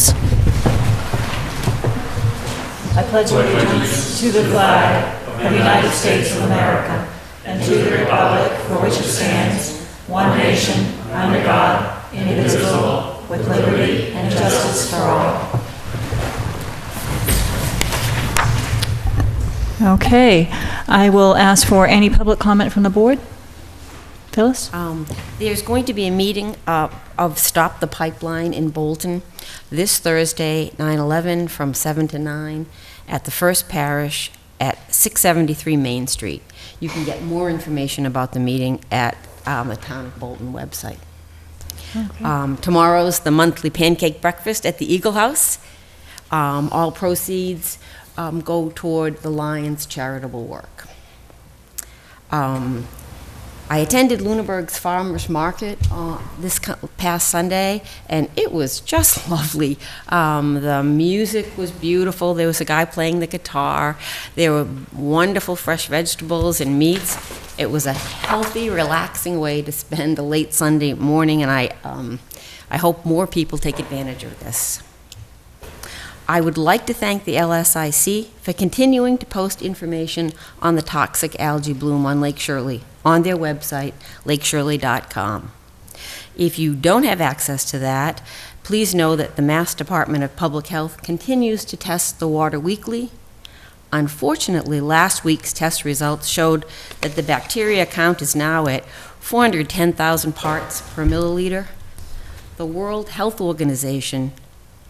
allegiance. I pledge allegiance to the flag of the United States of America and to the republic for which it stands, one nation, under God, indivisible, with liberty and justice for all. Okay, I will ask for any public comment from the board. Phyllis? There's going to be a meeting of Stop the Pipeline in Bolton this Thursday, 9/11, from 7 to 9 at the First Parish at 673 Main Street. You can get more information about the meeting at the Town of Bolton website. Okay. Tomorrow's the monthly pancake breakfast at the Eagle House. All proceeds go toward the Lions charitable work. I attended Lunenburg's Farmers Market this past Sunday, and it was just lovely. The music was beautiful. There was a guy playing the guitar. There were wonderful fresh vegetables and meats. It was a healthy, relaxing way to spend a late Sunday morning, and I hope more people take advantage of this. I would like to thank the LSIC for continuing to post information on the toxic algae bloom on Lake Shirley on their website, lakeshirley.com. If you don't have access to that, please know that the Mass Department of Public Health continues to test the water weekly. Unfortunately, last week's test results showed that the bacteria count is now at 410,000 parts per milliliter. The World Health Organization,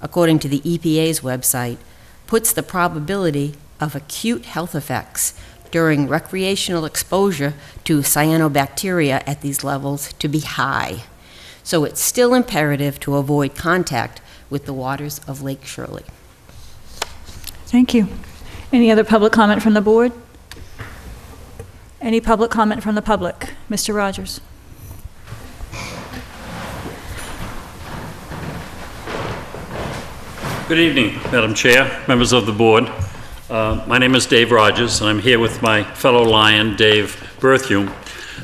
according to the EPA's website, puts the probability of acute health effects during recreational exposure to cyanobacteria at these levels to be high. So it's still imperative to avoid contact with the waters of Lake Shirley. Thank you. Any other public comment from the board? Any public comment from the public? Mr. Rogers. Good evening, Madam Chair, members of the board. My name is Dave Rogers, and I'm here with my fellow Lion, Dave Berthume,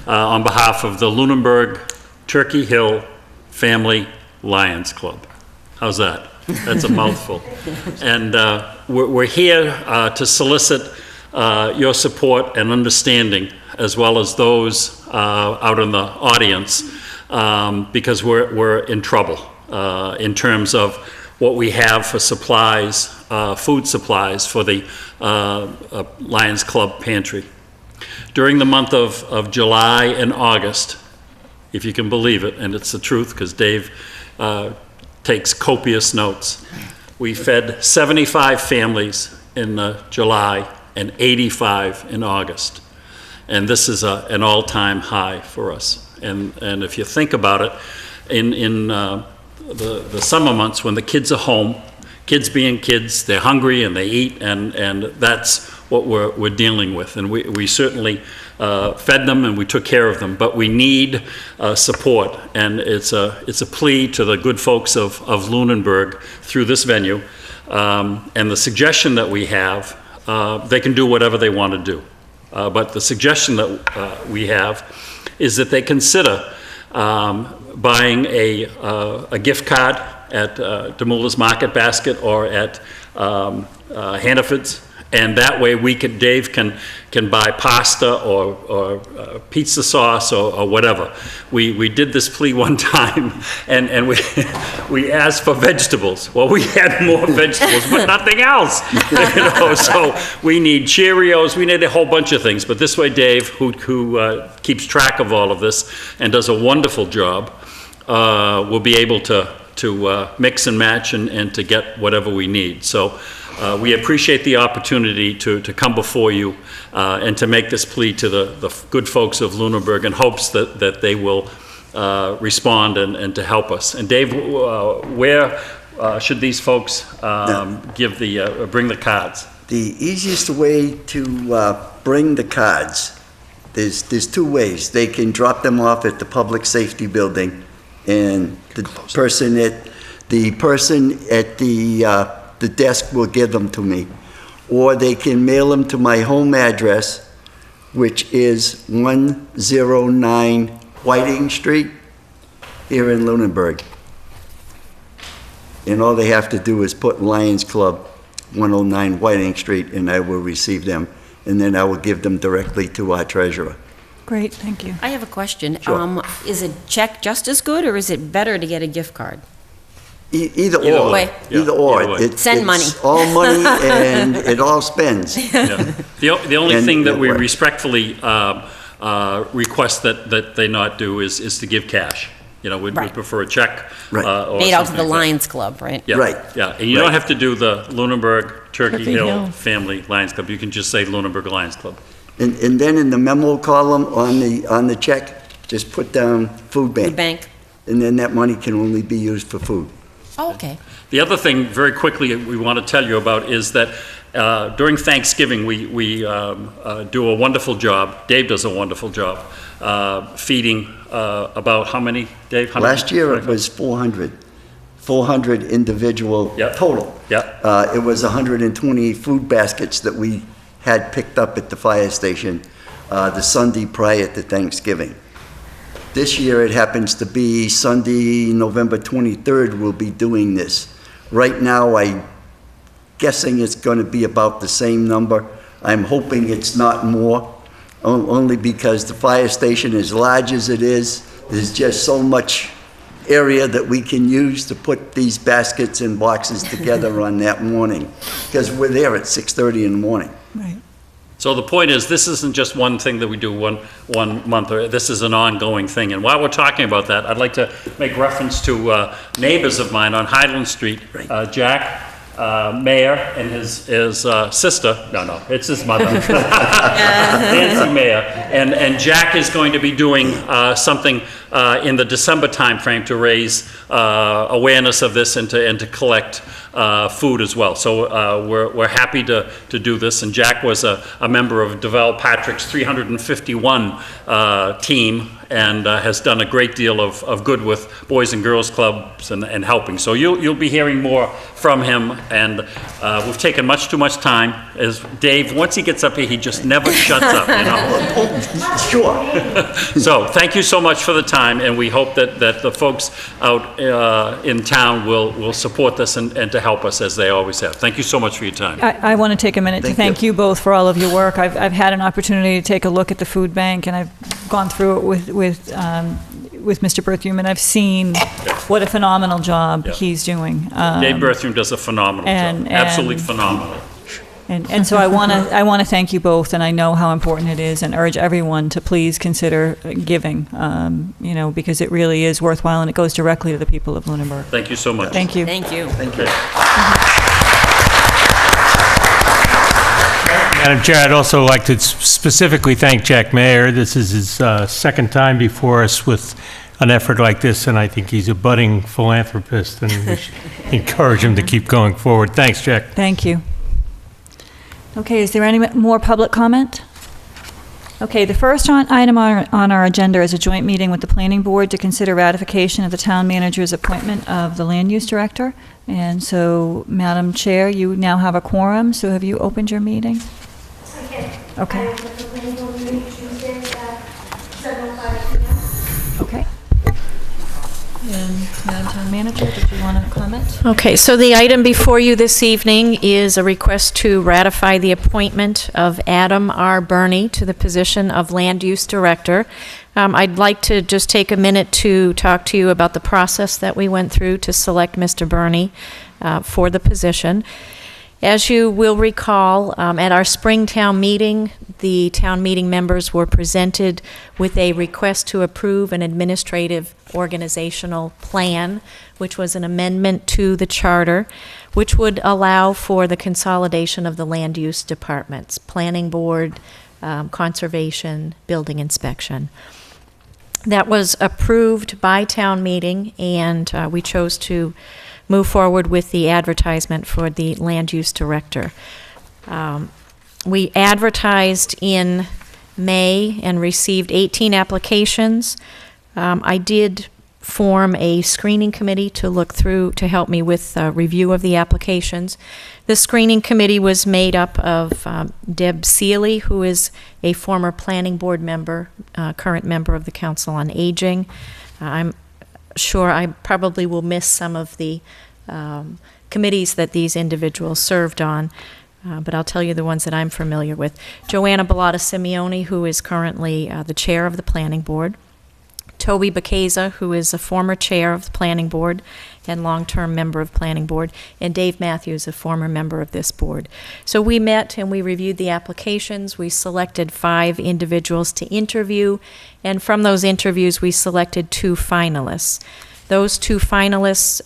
on behalf of the Lunenburg Turkey Hill Family Lions Club. How's that? That's a mouthful. And we're here to solicit your support and understanding, as well as those out in the audience, because we're in trouble in terms of what we have for supplies, food supplies for the Lions Club pantry. During the month of July and August, if you can believe it, and it's the truth because Dave takes copious notes, we fed 75 families in July and 85 in August. And this is an all-time high for us. And if you think about it, in the summer months when the kids are home, kids being kids, they're hungry and they eat, and that's what we're dealing with. And we certainly fed them and we took care of them, but we need support. And it's a plea to the good folks of Lunenburg through this venue. And the suggestion that we have, they can do whatever they want to do. But the suggestion that we have is that they consider buying a gift card at DeMoulas Market Basket or at Hannaford's, and that way Dave can buy pasta or pizza sauce or whatever. We did this plea one time, and we asked for vegetables. Well, we had more vegetables, but nothing else. So we need Cheerios, we need a whole bunch of things. But this way, Dave, who keeps track of all of this and does a wonderful job, will be able to mix and match and to get whatever we need. So we appreciate the opportunity to come before you and to make this plea to the good folks of Lunenburg in hopes that they will respond and to help us. And Dave, where should these folks bring the cards? The easiest way to bring the cards, there's two ways. They can drop them off at the Public Safety Building, and the person at the desk will give them to me. Or they can mail them to my home address, which is 109 Whiting Street here in Lunenburg. and all they have to do is put Lions Club, 109 Whiting Street, and I will receive them, and then I will give them directly to our treasurer. Great, thank you. I have a question. Sure. Is a check just as good, or is it better to get a gift card? Either Either or. way. Yeah, Either or. either way. Send money. It's all money, and it all spends. Yeah. The only And thing that it we worked. respectfully request that they not do is to give cash. You know, we Right. prefer a check. Right. Or Paid out to something the like that. Lions Club, right? Yeah, Right. Yeah, and you don't Right. have to do the Lunenburg Turkey Turkey Hill Hill. Family Lions Club. You can just say Lunenburg Lions Club. And then in the memo column on the check, just put down food bank. Food bank? And then that money can only be used for food. Oh, okay. The other thing, very quickly, we want to tell you about is that during Thanksgiving, we do a wonderful job. Dave does a wonderful job feeding about how many, Dave? Last year, it was 400 individual Yep. total. Yeah. It was 120 food baskets that we had picked up at the fire station the Sunday prior to Thanksgiving. This year, it happens to be Sunday, November 23rd, we'll be doing this. Right now, I'm guessing it's going to be about the same number. I'm hoping it's not more, only because the fire station, as large as it is, there's just so much area that we can use to put these baskets and boxes together on that morning, because we're there at 6:30 in the morning. Right. So the point is, this isn't just one thing that we do one month, or this is an ongoing thing. And while we're talking about that, I'd like to make reference to neighbors of mine on Highland Street, Jack Mayer and his sister, no, it's his mother, Nancy Mayer. And Jack is going to be doing something in the December timeframe to raise awareness of this and to collect food as well. So we're happy to do this. And Jack was a member of Deval Patrick's 351 team, and has done a great deal of good with Boys and Girls Clubs and helping. So you'll be hearing more from him, and we've taken much too much time. As Dave, once he gets up here, he just never shuts up, you know? Sure. So thank you so much for the time, and we hope that the folks out in town will support this and to help us as they always have. Thank you so much for your time. I want to take a minute to thank you both for all of your work. I've had an opportunity to take a look at the food bank, and I've gone through it with Mr. Berthium, and I've seen what a phenomenal job he's doing. Dave Berthium does a phenomenal job, absolutely phenomenal. And so I want to thank you both, and I know how important it is, and urge everyone to please consider giving, because it really is worthwhile, and it goes directly to the people of Lunenburg. Thank you so much. Thank you. Thank you. Thank you. Madam Chair, I'd also like to specifically thank Jack Mayer. This is his second time before us with an effort like this, and I think he's a budding philanthropist, and we should encourage him to keep going forward. Thanks, Jack. Thank you. Okay, is there any more public comment? Okay, the first item on our agenda is a joint meeting with the Planning Board to consider ratification of the town manager's appointment of the land use director. And so, Madam Chair, you now have a quorum, so have you opened your meeting? Okay. Okay. And Madam Town Manager, did you want to comment? Okay, so the item before you this evening is a request to ratify the appointment of Adam R. Burney to the position of Land Use Director. I'd like to just take a minute to talk to you about the process that we went through to select Mr. Burney for the position. As you will recall, at our spring town meeting, the town meeting members were presented with a request to approve an administrative organizational plan, which was an amendment to the charter, which would allow for the consolidation of the land use departments, planning board, conservation, building inspection. That was approved by town meeting, and we chose to move forward with the advertisement for the land use director. We advertised in May and received 18 applications. I did form a screening committee to look through, to help me with review of the applications. The screening committee was made up of Deb Seeley, who is a former planning board member, current member of the Council on Aging. I'm sure I probably will miss some of the committees that these individuals served on. But I'll tell you the ones that I'm familiar with. Joanna Bellotta Simeone, who is currently the chair of the Planning Board. Toby Bacasa, who is a former chair of the Planning Board and long-term member of Planning Board, and Dave Matthews, a former member of this board. So we met and we reviewed the applications. We selected 5 individuals to interview, and from those interviews, we selected 2 finalists. Those 2 finalists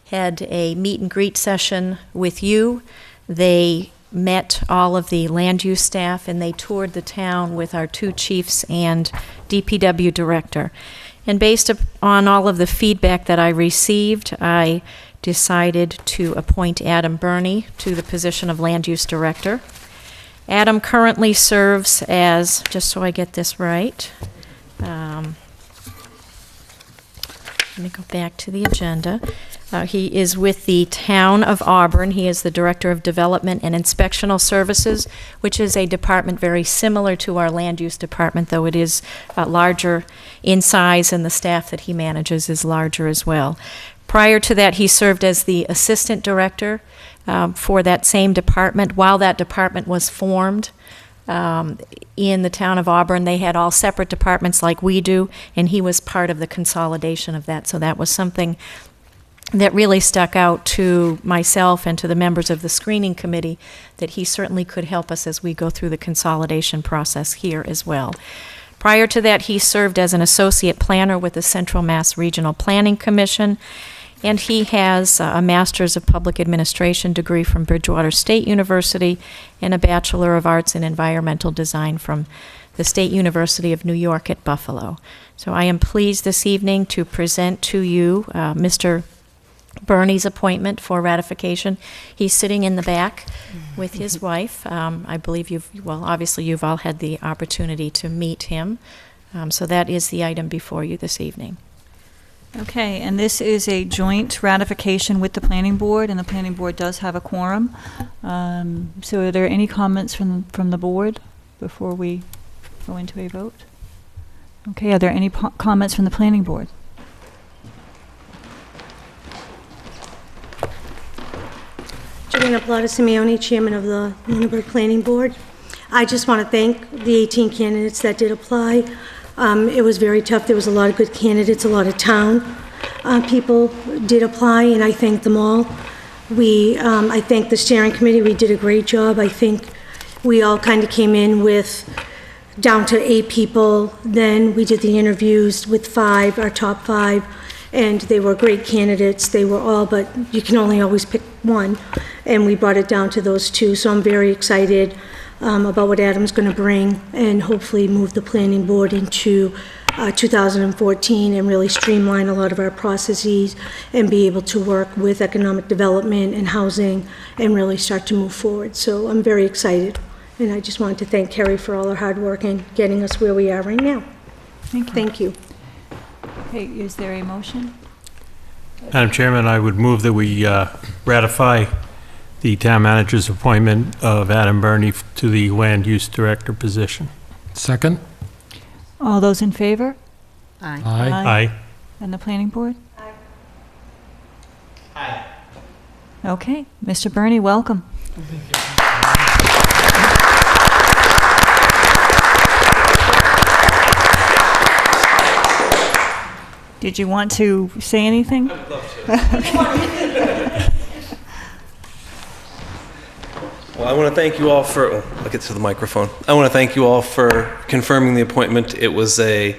had a meet and greet session with you. They met all of the land use staff, and they toured the town with our 2 chiefs and DPW director. And based on all of the feedback that I received, I decided to appoint Adam Burney to the position of land use director. Adam currently serves as, just so I get this right, let me go back to the agenda. He is with the Town of Auburn. He is the Director of Development and Inspectional Services, which is a department very similar to our Land Use Department, though it is larger in size, and the staff that he manages is larger as well. Prior to that, he served as the Assistant Director for that same department. While that department was formed in the Town of Auburn, they had all separate departments like we do, and he was part of the consolidation of that. So that was something that really stuck out to myself and to the members of the screening committee, that he certainly could help us as we go through the consolidation process here as well. Prior to that, he served as an associate planner with the Central Mass Regional Planning Commission, and he has a Master's of Public Administration degree from Bridgewater State University and a Bachelor of Arts in Environmental Design from the State University of New York at Buffalo. So I am pleased this evening to present to you Mr. Burney's appointment for ratification. He's sitting in the back with his wife. I believe obviously you've all had the opportunity to meet him. So that is the item before you this evening. Okay, and this is a joint ratification with the Planning Board, and the Planning Board does have a quorum. So are there any comments from the board before we go into a vote? Okay, are there any comments from the Planning Board? Joanna Bellotta Simeone, Chairman of the Lunenburg Planning Board. I just want to thank the 18 candidates that did apply. It was very tough. There was a lot of good candidates, a lot of town people did apply, and I thank them all. I thank the steering committee. We did a great job. I think we all kind of came in with down to 8 people. Then we did the interviews with 5, our top 5, and they were great candidates. They were all, but you can only always pick one, and we brought it down to those 2. So I'm very excited about what Adam's going to bring, and hopefully move the planning board into 2014 and really streamline a lot of our processes and be able to work with economic development and housing and really start to move forward. So I'm very excited, and I just wanted to thank Kerry for all her hard work in getting us where we are right now. Thank you. Thank you. Okay, is there a motion? Madam Chairman, I would move that we ratify the town manager's appointment of Adam Burney to the land use director position. Second? All those in favor? Aye. Aye. And the Planning Board? Aye. Okay, Mr. Burney, welcome. Did you want to say anything? I would love to. Well, I want to thank you all for, I'll get to the microphone. I want to thank you all for confirming the appointment. It was a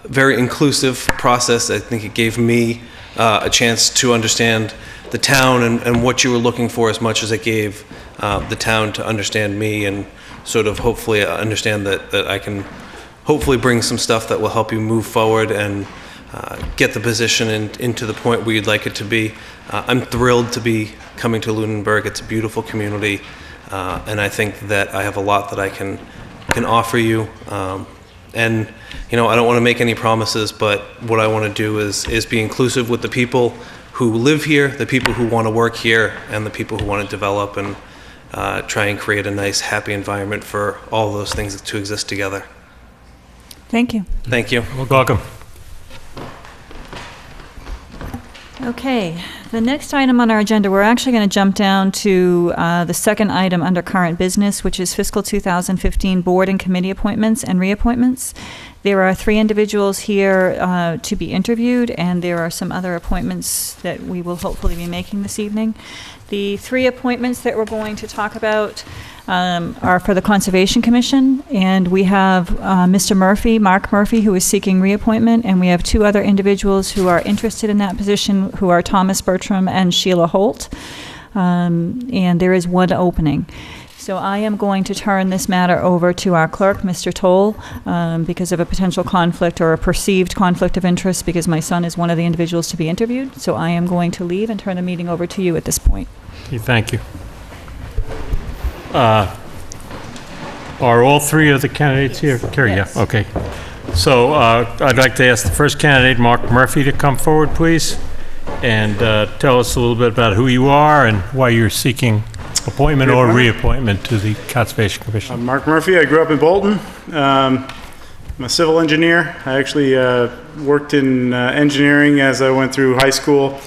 very inclusive process. I think it gave me a chance to understand the town and what you were looking for, as much as it gave the town to understand me, and sort of hopefully understand that I can hopefully bring some stuff that will help you move forward and get the position into the point where you'd like it to be. I'm thrilled to be coming to Lunenburg. It's a beautiful community, and I think that I have a lot that I can offer you. And you know, I don't want to make any promises, but what I want to do is be inclusive with the people who live here, the people who want to work here, and the people who want to develop and try and create a nice, happy environment for all those things to exist together. Thank you. Thank you. Welcome. Okay, the next item on our agenda, we're actually going to jump down to the second item under current business, which is fiscal 2015 board and committee appointments and reappointments. There are 3 individuals here to be interviewed, and there are some other appointments that we will hopefully be making this evening. The 3 appointments that we're going to talk about are for the Conservation Commission, and we have Mr. Murphy, Mark Murphy, who is seeking reappointment, and we have 2 other individuals who are interested in that position, who are Thomas Bertram and Sheila Holt, and there is 1 opening. So I am going to turn this matter over to our clerk, Mr. Toll, because of a potential conflict or a perceived conflict of interest, because my son is one of the individuals to be interviewed. So I am going to leave and turn the meeting over to you at this point. Okay, thank you. Are all 3 of the candidates here? Carrie, Yes. yeah, okay. So I'd like to ask the first candidate, Mark Murphy, to come forward, please, and tell us a little bit about who you are and why you're seeking appointment or reappointment to the Conservation Commission. I'm Mark Murphy. I grew up in Bolton. I'm a civil engineer. I actually worked in engineering as I went through high school,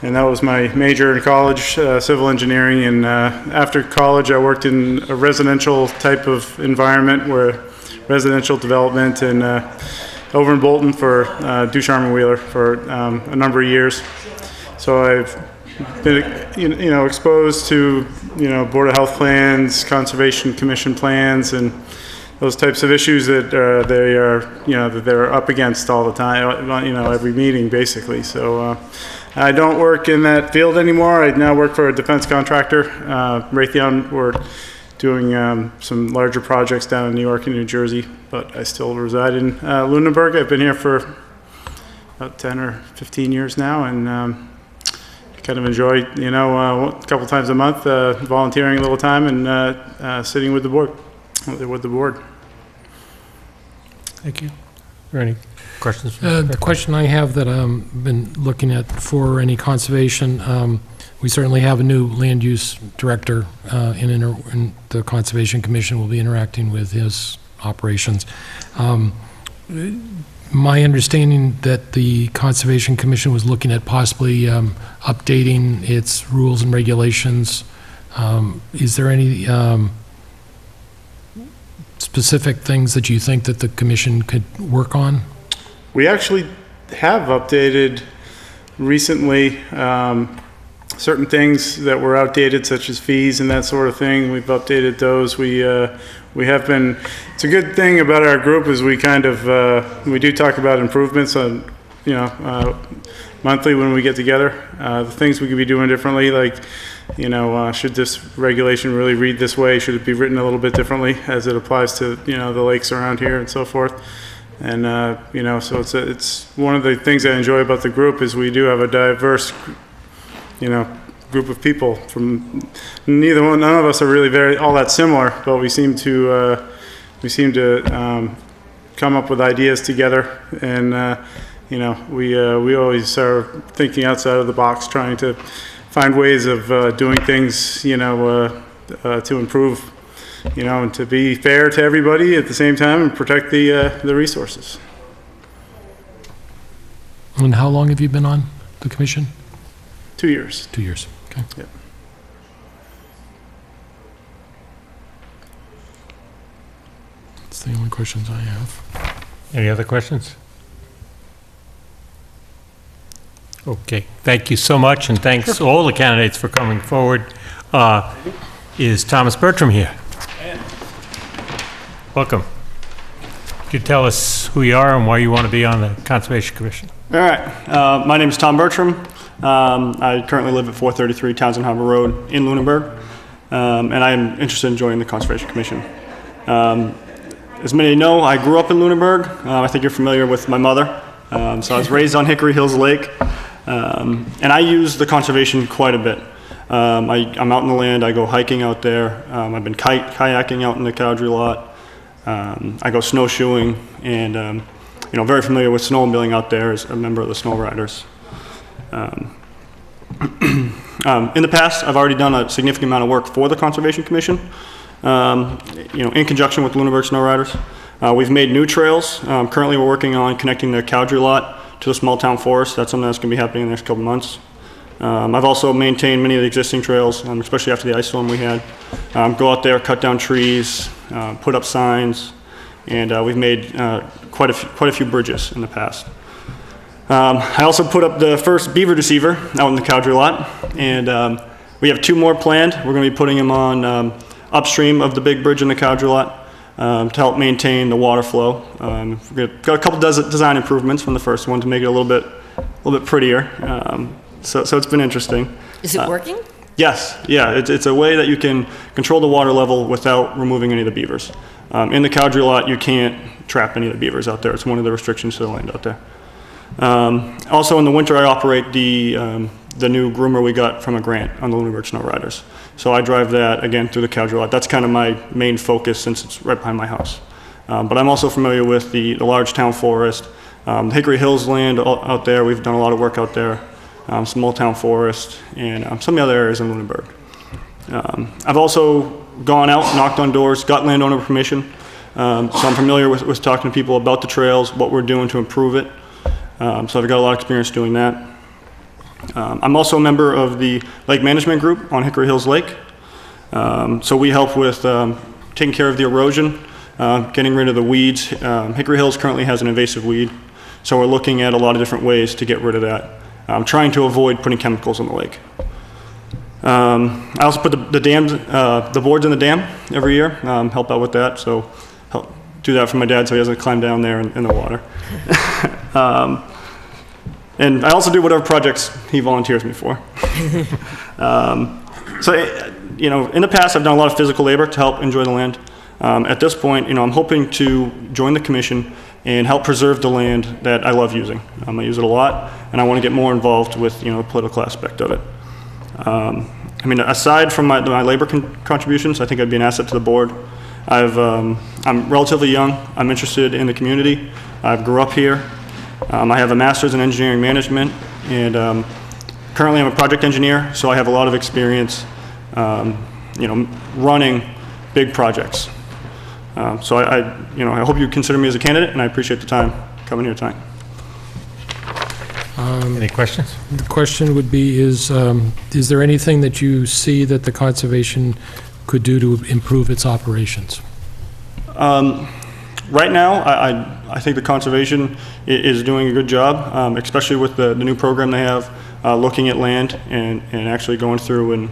and that was my major in college, civil engineering. And after college, I worked in a residential type of environment, where residential development, and over in Bolton for Ducharme and Wheeler for a number of years. So I've been, exposed to, Board of Health plans, Conservation Commission plans, and those types of issues that they are, that they're up against all the time, every meeting basically. So I don't work in that field anymore. I now work for a defense contractor, Raytheon. We're doing some larger projects down in New York and New Jersey, but I still reside in Lunenburg. I've been here for about 10 or 15 years now, and kind of enjoy, a couple times a month, volunteering a little time and sitting with the board. Thank you. Are there any questions? The question I have that I've been looking at for any conservation, we certainly have a new land use director in the Conservation Commission. Will be interacting with his operations. My understanding that the Conservation Commission was looking at possibly updating its rules and regulations. Is there any specific things that you think that the commission could work on? We actually have updated recently certain things that were outdated, such as fees and that sort of thing. We've updated those. We have been. It's a good thing about our group is we kind of we do talk about improvements on monthly when we get together. The things we could be doing differently, like should this regulation really read this way? Should it be written a little bit differently as it applies to the lakes around here and so forth? And so it's one of the things I enjoy about the group is we do have a diverse group of people. From none of us are really all that similar, but we seem to come up with ideas together, and we always are thinking outside of the box, trying to find ways of doing things to improve, and to be fair to everybody at the same time and protect the resources. And how long have you been on the commission? 2 years. 2 years. Okay. Yep. That's the only questions I have. Any other questions? Okay, thank you so much, and thanks all the candidates for coming forward. Is Thomas Bertram here? Welcome. Could you tell us who you are and why you want to be on the Conservation Commission? All right. My name is Tom Bertram. I currently live at 433 Townsend Harbor Road in Lunenburg, and I am interested in joining the Conservation Commission. As many of you know, I grew up in Lunenburg. I think you're familiar with my mother. So I was raised on Hickory Hills Lake, and I use the conservation quite a bit. I'm out in the land. I go hiking out there. I've been kayaking out in the Cowdrey lot. I go snowshoeing, and very familiar with snowmobiling out there as a member of the Snow Riders. In the past, I've already done a significant amount of work for the Conservation Commission, in conjunction with Lunenburg Snow Riders. We've made new trails. Currently, we're working on connecting the Cowdrey lot to the small town forest. That's something that's going to be happening in the next couple months. I've also maintained many of the existing trails, especially after the ice storm we had. Go out there, cut down trees, put up signs, and we've made quite a few bridges in the past. I also put up the first beaver deceiver out in the Cowdrey lot, and we have 2 more planned. We're going to be putting them on upstream of the big bridge in the Cowdrey lot to help maintain the water flow. We've got a couple design improvements from the first one to make it a little bit prettier. So it's been interesting. Is it working? Yes, yeah, it's a way that you can control the water level without removing any of the beavers. In the Cowdrey lot, you can't trap any of the beavers out there. It's one of the restrictions to the land out there. Also in the winter, I operate the new groomer we got from a grant on the Lunenburg Snow Riders. So I drive that again through the Cowdrey lot. That's kind of my main focus since it's right behind my house. But I'm also familiar with the large town forest, the Hickory Hills land out there. We've done a lot of work out there. Small town forest, and some of the other areas in Lunenburg. I've also gone out, knocked on doors, got landowner permission, so I'm familiar with talking to people about the trails, what we're doing to improve it. So I've got a lot of experience doing that. I'm also a member of the Lake Management Group on Hickory Hills Lake. So we help with taking care of the erosion, getting rid of the weeds. Hickory Hills currently has an invasive weed, so we're looking at a lot of different ways to get rid of that. I'm trying to avoid putting chemicals in the lake. I also put the boards in the dam every year, help out with that, so help do that for my dad so he doesn't climb down there in the water. And I also do whatever projects he volunteers me for. So, in the past I've done a lot of physical labor to help enjoy the land. At this point, I'm hoping to join the commission and help preserve the land that I love using. I use it a lot, and I want to get more involved with the political aspect of it. Aside from my labor contributions, I think I'd be an asset to the board. I'm relatively young. I'm interested in the community. I grew up here. I have a master's in engineering management, and currently I'm a project engineer, so I have a lot of experience, running big projects. So I hope you consider me as a candidate, and I appreciate the time coming here tonight. Any questions? The question would be, is there anything that you see that the conservation could do to improve its operations? Right now, I think the conservation is doing a good job, especially with the new program they have, looking at land and actually going through and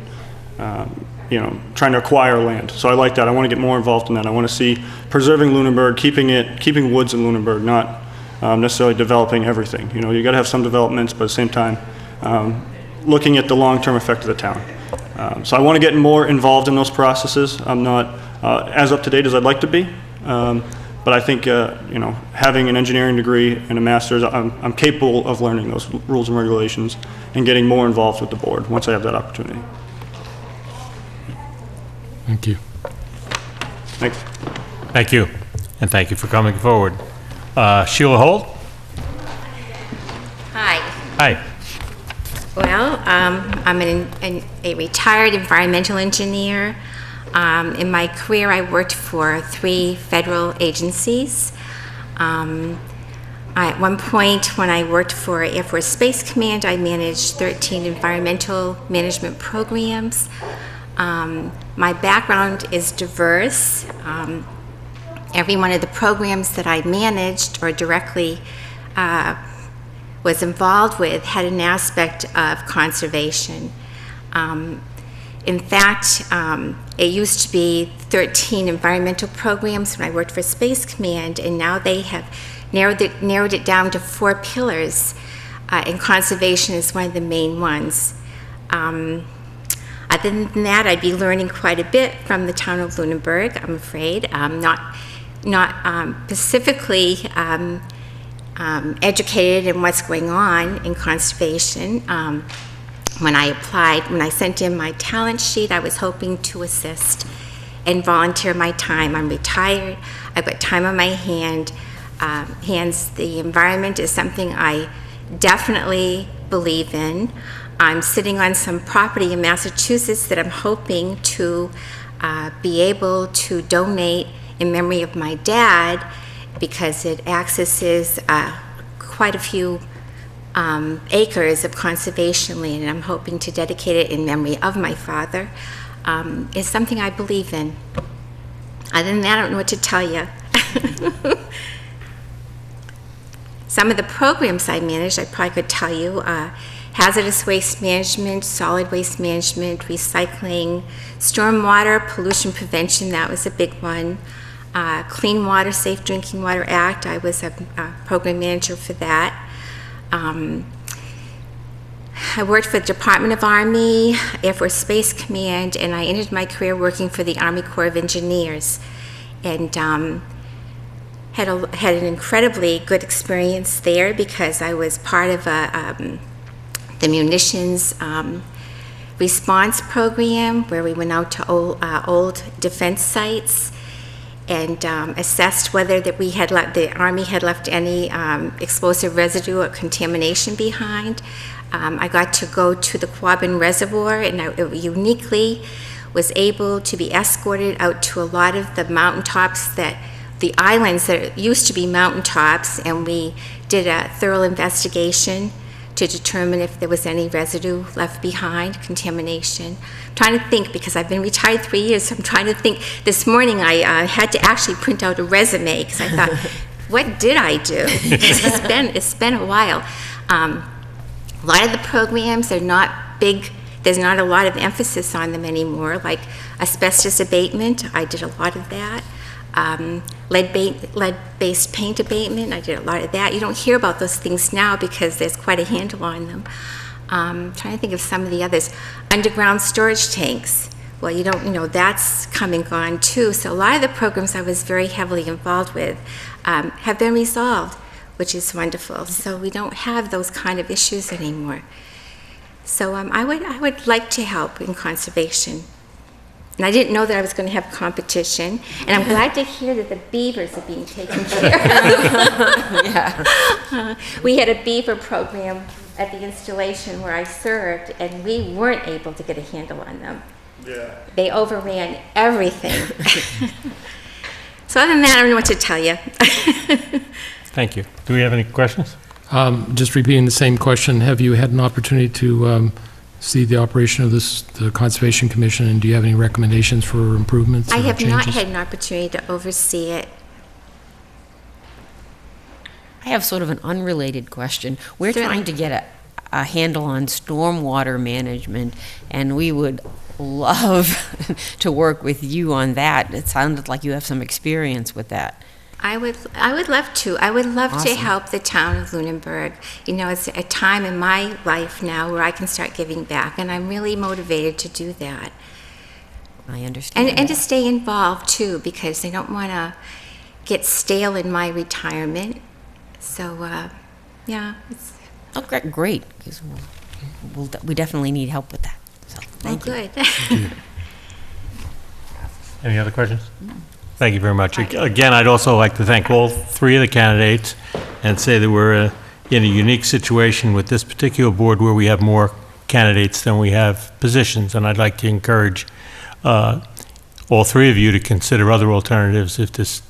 trying to acquire land. So I like that. I want to get more involved in that. I want to see preserving Lunenburg, keeping woods in Lunenburg, not necessarily developing everything. You got to have some developments, but at the same time, looking at the long-term effect of the town. So I want to get more involved in those processes. I'm not as up to date as I'd like to be, but I think having an engineering degree and a master's, I'm capable of learning those rules and regulations and getting more involved with the board once I have that opportunity. Thank you. Thanks. Thank you, and thank you for coming forward. Sheila Holt? Hi. Hi. Well, I'm a retired environmental engineer. In my career, I worked for 3 federal agencies. At one point, when I worked for Air Force Space Command, I managed 13 environmental management programs. My background is diverse. Every one of the programs that I managed or directly was involved with had an aspect of conservation. In fact, it used to be 13 environmental programs when I worked for Space Command, and now they have narrowed it down to 4 pillars, and conservation is one of the main ones. Other than that, I'd be learning quite a bit from the town of Lunenburg, I'm afraid. Not specifically educated in what's going on in conservation. When I sent in my talent sheet, I was hoping to assist and volunteer my time. I'm retired. I've got time on my hands. The environment is something I definitely believe in. I'm sitting on some property in Massachusetts that I'm hoping to be able to donate in memory of my dad, because it accesses quite a few acres of conservation land, and I'm hoping to dedicate it in memory of my father, is something I believe in. Other than that, I don't know what to tell you. Some of the programs I manage, I probably could tell you, hazardous waste management, solid waste management, recycling, stormwater, pollution prevention, that was a big one. Clean Water, Safe Drinking Water Act, I was a program manager for that. I worked for the Department of Army, Air Force Space Command, and I ended my career working for the Army Corps of Engineers. And had an incredibly good experience there because I was part of the munitions response program where we went out to old defense sites and assessed whether that the Army had left any explosive residue or contamination behind. I got to go to the Quabbin Reservoir, and I uniquely was able to be escorted out to a lot of the mountaintops, the islands that used to be mountaintops, and we did a thorough investigation to determine if there was any residue left behind, contamination. I'm trying to think, because I've been retired 3 years, so I'm trying to think. This morning I had to actually print out a resume because I thought, what did I do? It's been a while. A lot of the programs are not big. There's not a lot of emphasis on them anymore, like asbestos abatement. I did a lot of that. Lead-based paint abatement, I did a lot of that. You don't hear about those things now because there's quite a handle on them. Trying to think of some of the others. Underground storage tanks. Well, that's come and gone too. So a lot of the programs I was very heavily involved with have been resolved, which is wonderful. So we don't have those kind of issues anymore. So I would like to help in conservation. And I didn't know that I was going to have competition. And I'm glad to hear that the beavers are being taken care of. Yeah. We had a beaver program at the installation where I served, and we weren't able to get a handle on them. Yeah. They overran everything. So other than that, I don't know what to tell you. Thank you. Do we have any questions? Just repeating the same question, have you had an opportunity to see the operation of the Conservation Commission, and do you have any recommendations for improvements or I have not changes? had an opportunity to oversee it. I have sort of an unrelated question. We're Certainly. trying to get a handle on stormwater management, and we would love to work with you on that. It sounded like you have some experience with that. I would love to. I would love to Awesome. help the town of Lunenburg. It's a time in my life now where I can start giving back, and I'm really motivated to do that. I understand. And to stay involved too, because I don't want to get stale in my retirement. So, yeah. Oh, great. 'Cause we definitely need help with that. So, thank you. Good. Any other questions? Thank you very much. Again, I'd also like to thank all three of the candidates and say that we're in a unique situation with this particular board where we have more candidates than we have positions, and I'd like to encourage all three of you to consider other alternatives if this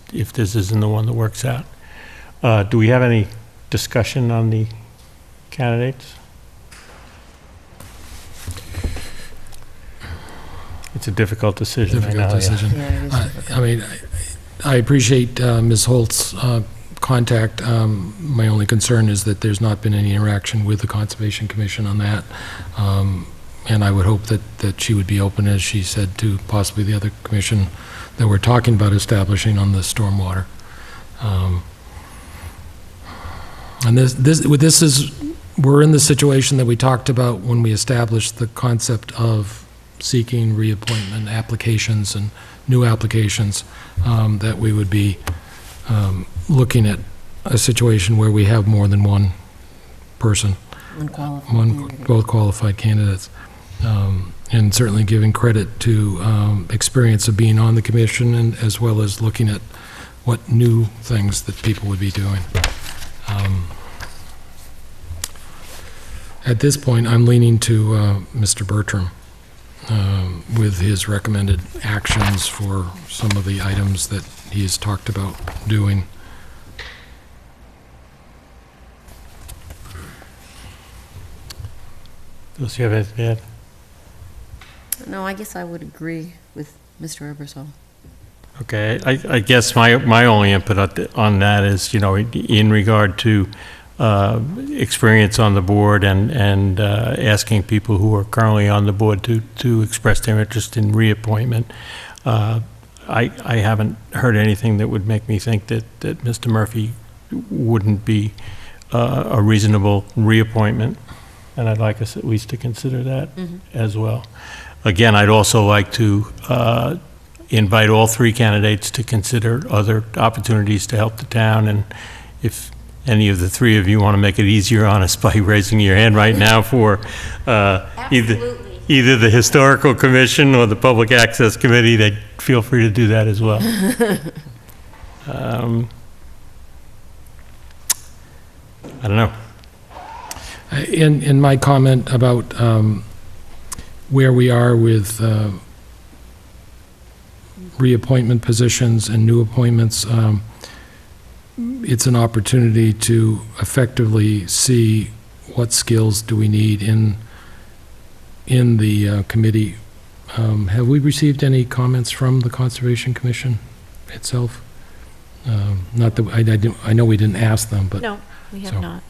isn't the one that works out. Do we have any discussion on the candidates? It's a difficult decision. Difficult I know, yeah. decision. Yeah, it is difficult. I mean, I appreciate Ms. Holt's contact. My only concern is that there's not been any interaction with the Conservation Commission on that. And I would hope that she would be open, as she said, to possibly the other commission that we're talking about establishing on the stormwater. And we're in the situation that we talked about when we established the concept of seeking reappointment applications and new applications, that we would be looking at a situation where we have more than one person, both qualified candidates, and certainly giving credit to experience of being on the commission, and as well as looking at what new things that people would be doing. At this point, I'm leaning to Mr. Bertram with his recommended actions for some of the items that he has talked about doing. Phyllis, you have anything to add? No, I guess I would agree with Mr. Ebersol. Okay, I guess my only input on that is, in regard to experience on the board and asking people who are currently on the board to express their interest in reappointment. I haven't heard anything that would make me think that Mr. Murphy wouldn't be a reasonable reappointment, and I'd like us at least to consider that as well. Again, I'd also like to invite all three candidates to consider other opportunities to help the town, and if any of the three of you want to make it easier on us by raising your hand right now for either the Historical Commission or the Public Access Committee, they feel free to do that as well. I don't know. In my comment about where we are with reappointment positions and new appointments, it's an opportunity to effectively see what skills do we need in the committee. Have we received any comments from the Conservation Commission itself? Not that I know we didn't ask them, but No, we have not.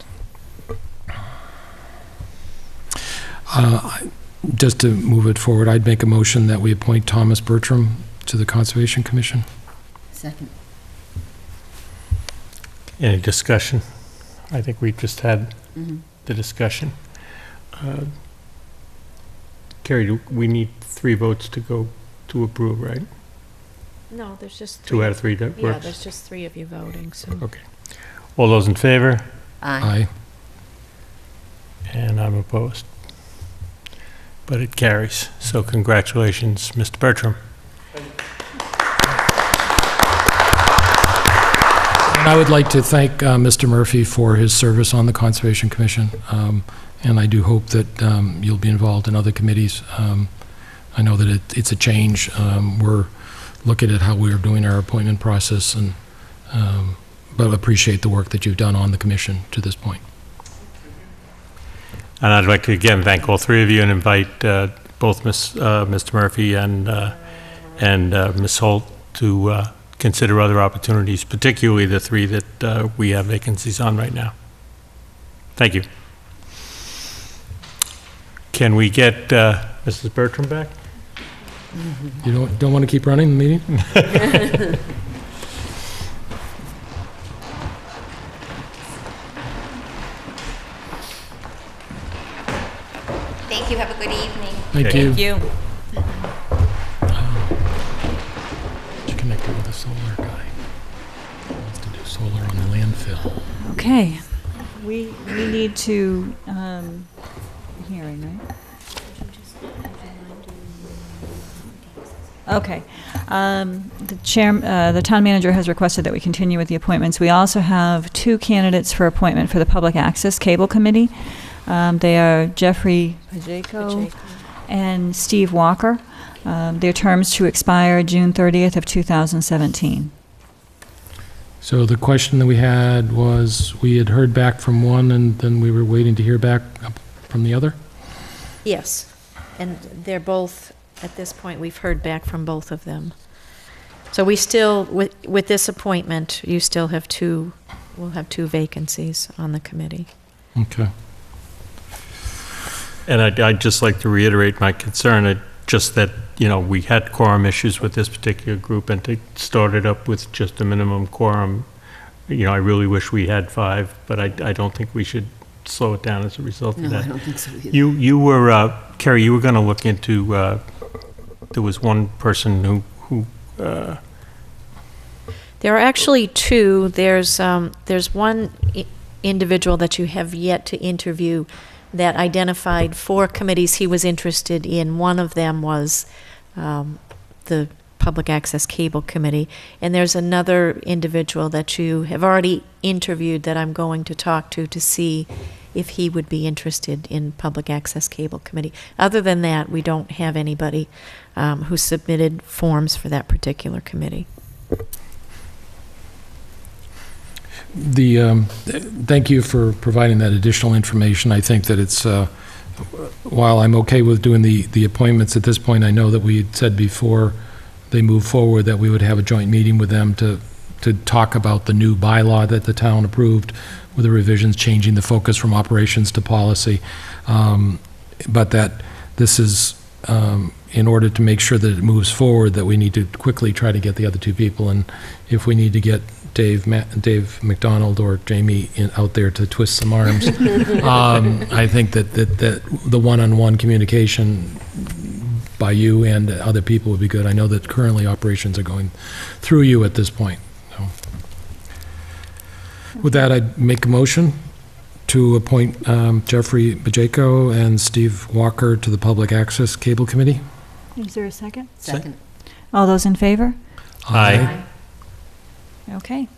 Just to move it forward, I'd make a motion that we appoint Thomas Bertram to the Conservation Commission. Second. Any discussion? I think we just had the discussion. Carrie, we need 3 votes to go to approve, right? No, there's just 2 out of 3 that works? Yeah, there's just 3 of you voting, so. Okay. All those in favor? Aye. And I'm opposed. But it carries. So congratulations, Mr. Bertram. And I would like to thank Mr. Murphy for his service on the Conservation Commission, and I do hope that you'll be involved in other committees. I know that it's a change. We're looking at how we're doing our appointment process, and but appreciate the work that you've done on the commission to this point. And I'd like to again thank all 3 of you and invite both Mr. Murphy and Ms. Holt to consider other opportunities, particularly the 3 that we have vacancies on right now. Thank you. Can we get Mrs. Bertram back? You don't want to keep running the meeting? Thank you. Have a good evening. Thank you. Thank you. You connected with a solar guy. He wants to do solar on the landfill. Okay. We need to, hearing, right? Okay. The town manager has requested that we continue with the appointments. We also have 2 candidates for appointment for the Public Access Cable Committee. They are Jeffrey Pacheco and Steve Walker. Their terms to expire June 30th of 2017. So the question that we had was, we had heard back from one, and then we were waiting to hear back from the other? Yes, and they're both, at this point, we've heard back from both of them. So we still, with this appointment, you still have 2, we'll have 2 vacancies on the committee. Okay. And I'd just like to reiterate my concern, just that, we had quorum issues with this particular group, and to start it up with just a minimum quorum, I really wish we had 5, but I don't think we should slow it down as a result of No, that. I don't think so either. You were, Carrie, you were going to look into, there was one person who There are actually 2. There's one individual that you have yet to interview that identified 4 committees he was interested in. One of them was the Public Access Cable Committee, and there's another individual that you have already interviewed that I'm going to talk to see if he would be interested in Public Access Cable Committee. Other than that, we don't have anybody who submitted forms for that particular committee. Thank you for providing that additional information. I think that it's while I'm okay with doing the appointments at this point, I know that we had said before they move forward that we would have a joint meeting with them to talk about the new bylaw that the town approved with the revisions changing the focus from operations to policy. But that this is, in order to make sure that it moves forward, that we need to quickly try to get the other two people. And if we need to get Dave McDonald or Jamie out there to twist some arms, I think that the one-on-one communication by you and other people would be good. I know that currently operations are going through you at this point. So. With that, I'd make a motion to appoint Jeffrey Bajeko and Steve Walker to the Public Access Cable Committee. Is there a second? Second. All those in favor? Aye. Okay.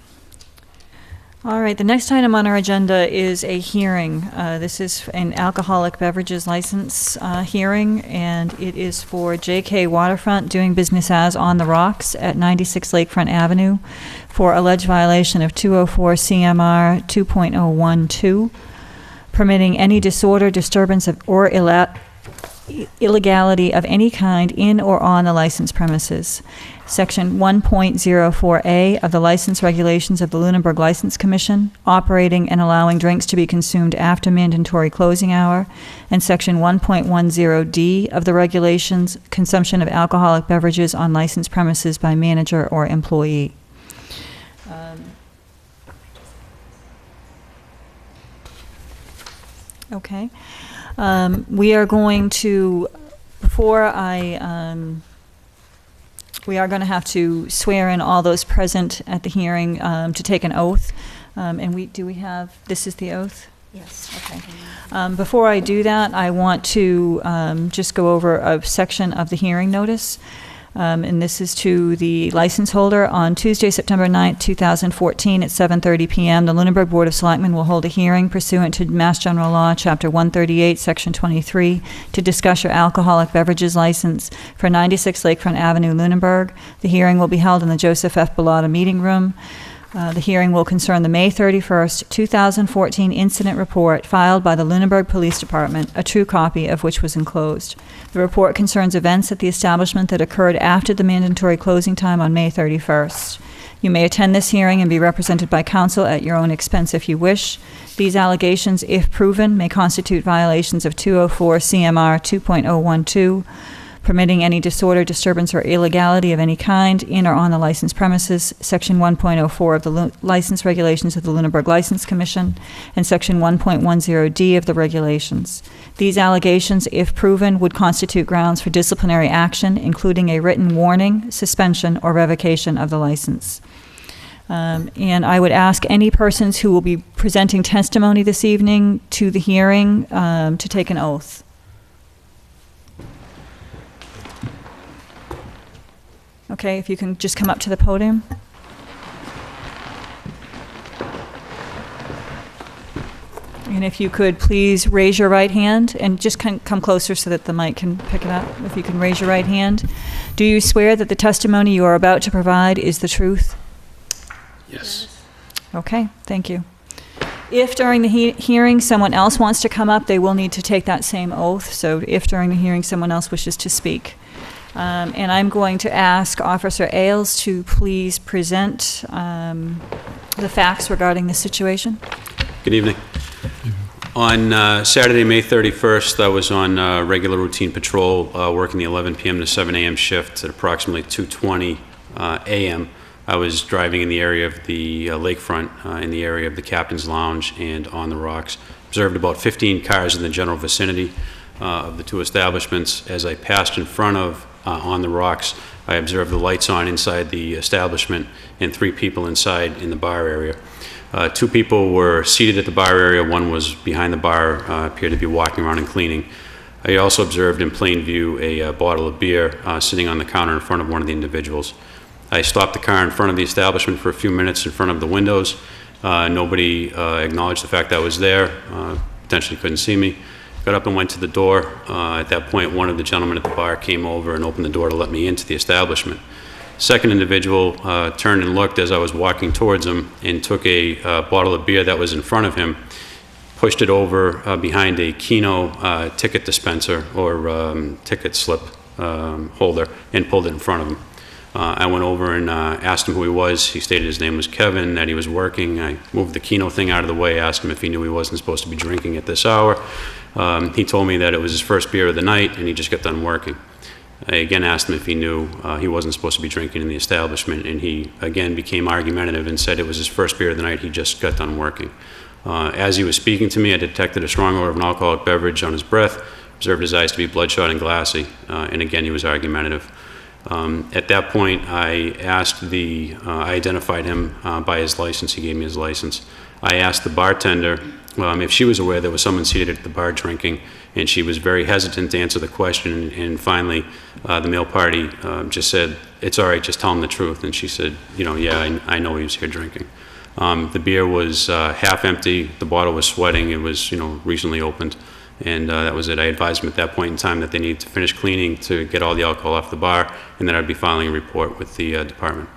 All right, the next item on our agenda is a hearing. This is an alcoholic beverages license hearing, and it is for JK Waterfront doing business as On the Rocks at 96 Lakefront Avenue for alleged violation of 204 CMR 2.012, permitting any disorder, disturbance of, or illegality of any kind in or on the licensed premises. Section 1.04A of the license regulations of the Lunenburg License Commission, operating and allowing drinks to be consumed after mandatory closing hour, and Section 1.10D of the regulations, consumption of alcoholic beverages on licensed premises by manager or employee. Okay. We are going to, we are going to have to swear in all those present at the hearing to take an oath. And we have, this is the oath? Yes. Okay. Before I do that, I want to just go over a section of the hearing notice. And this is to the license holder. On Tuesday, September 9th, 2014, at 7:30 p.m., the Lunenburg Board of Selectmen will hold a hearing pursuant to Mass General Law, Chapter 138, Section 23, to discuss your alcoholic beverages license for 96 Lakefront Avenue, Lunenburg. The hearing will be held in the Joseph F. Bellotta Meeting Room. The hearing will concern the May 31st, 2014 incident report filed by the Lunenburg Police Department, a true copy of which was enclosed. The report concerns events at the establishment that occurred after the mandatory closing time on May 31st. You may attend this hearing and be represented by counsel at your own expense if you wish. These allegations, if proven, may constitute violations of 204 CMR 2.012, permitting any disorder, disturbance, or illegality of any kind in or on the licensed premises, Section 1.04 of the license regulations of the Lunenburg License Commission, and Section 1.10D of the regulations. These allegations, if proven, would constitute grounds for disciplinary action, including a written warning, suspension, or revocation of the license. And I would ask any persons who will be presenting testimony this evening to the hearing to take an oath. Okay, if you can just come up to the podium. And if you could please raise your right hand and just come closer so that the mic can pick it up. If you can raise your right hand. Do you swear that the testimony you are about to provide is the truth? Yes. Okay, thank you. If during the hearing someone else wants to come up, they will need to take that same oath. So if during the hearing someone else wishes to speak. And I'm going to ask Officer Ailes to please present the facts regarding the situation. Good evening. On Saturday, May 31st, I was on regular routine patrol, working the 11 p.m. to 7 a.m. shift at approximately 2:20 a.m. I was driving in the area of the lakefront, in the area of the Captain's Lounge and On the Rocks. Observed about 15 cars in the general vicinity of the two establishments. As I passed in front of On the Rocks, I observed the lights on inside the establishment and 3 people inside in the bar area. 2 people were seated at the bar area. One was behind the bar, appeared to be walking around and cleaning. I also observed in plain view a bottle of beer sitting on the counter in front of one of the individuals. I stopped the car in front of the establishment for a few minutes in front of the windows. Nobody acknowledged the fact that I was there, potentially couldn't see me. Got up and went to the door. At that point, one of the gentlemen at the bar came over and opened the door to let me into the establishment. Second individual turned and looked as I was walking towards him and took a bottle of beer that was in front of him, pushed it over behind a Keno ticket dispenser or ticket slip holder and pulled it in front of him. I went over and asked him who he was. He stated his name was Kevin, that he was working. I moved the Keno thing out of the way, asked him if he knew he wasn't supposed to be drinking at this hour. He told me that it was his first beer of the night and he just got done working. I again asked him if he knew he wasn't supposed to be drinking in the establishment, and he again became argumentative and said it was his first beer of the night, he just got done working. As he was speaking to me, I detected a strong odor of an alcoholic beverage on his breath, observed his eyes to be bloodshot and glassy, and again he was argumentative. At that point, I identified him by his license. He gave me his license. I asked the bartender if she was aware there was someone seated at the bar drinking, and she was very hesitant to answer the question, and finally the male party just said, "It's all right, just tell him the truth." And she said, "Yeah, I know he was here drinking." The beer was half empty, the bottle was sweating, it was recently opened, and that was it. I advised them at that point in time that they needed to finish cleaning to get all the alcohol off the bar, and that I'd be filing a report with the department.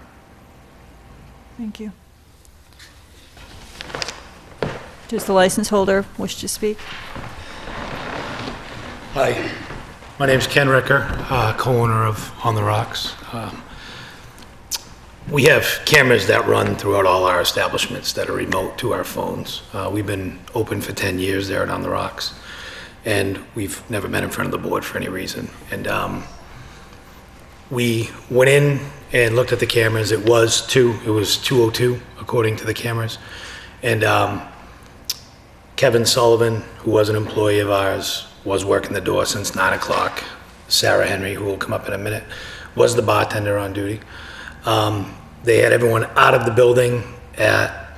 Thank you. Does the license holder wish to speak? Hi, my name's Ken Ricker, co-owner of On the Rocks. We have cameras that run throughout all our establishments that are remote to our phones. We've been open for 10 years there at On the Rocks, and we've never been in front of the board for any reason. And we went in and looked at the cameras. It was 2:02 according to the cameras. And Kevin Sullivan, who was an employee of ours, was working the door since 9 o'clock. Sarah Henry, who will come up in a minute, was the bartender on duty. They had everyone out of the building at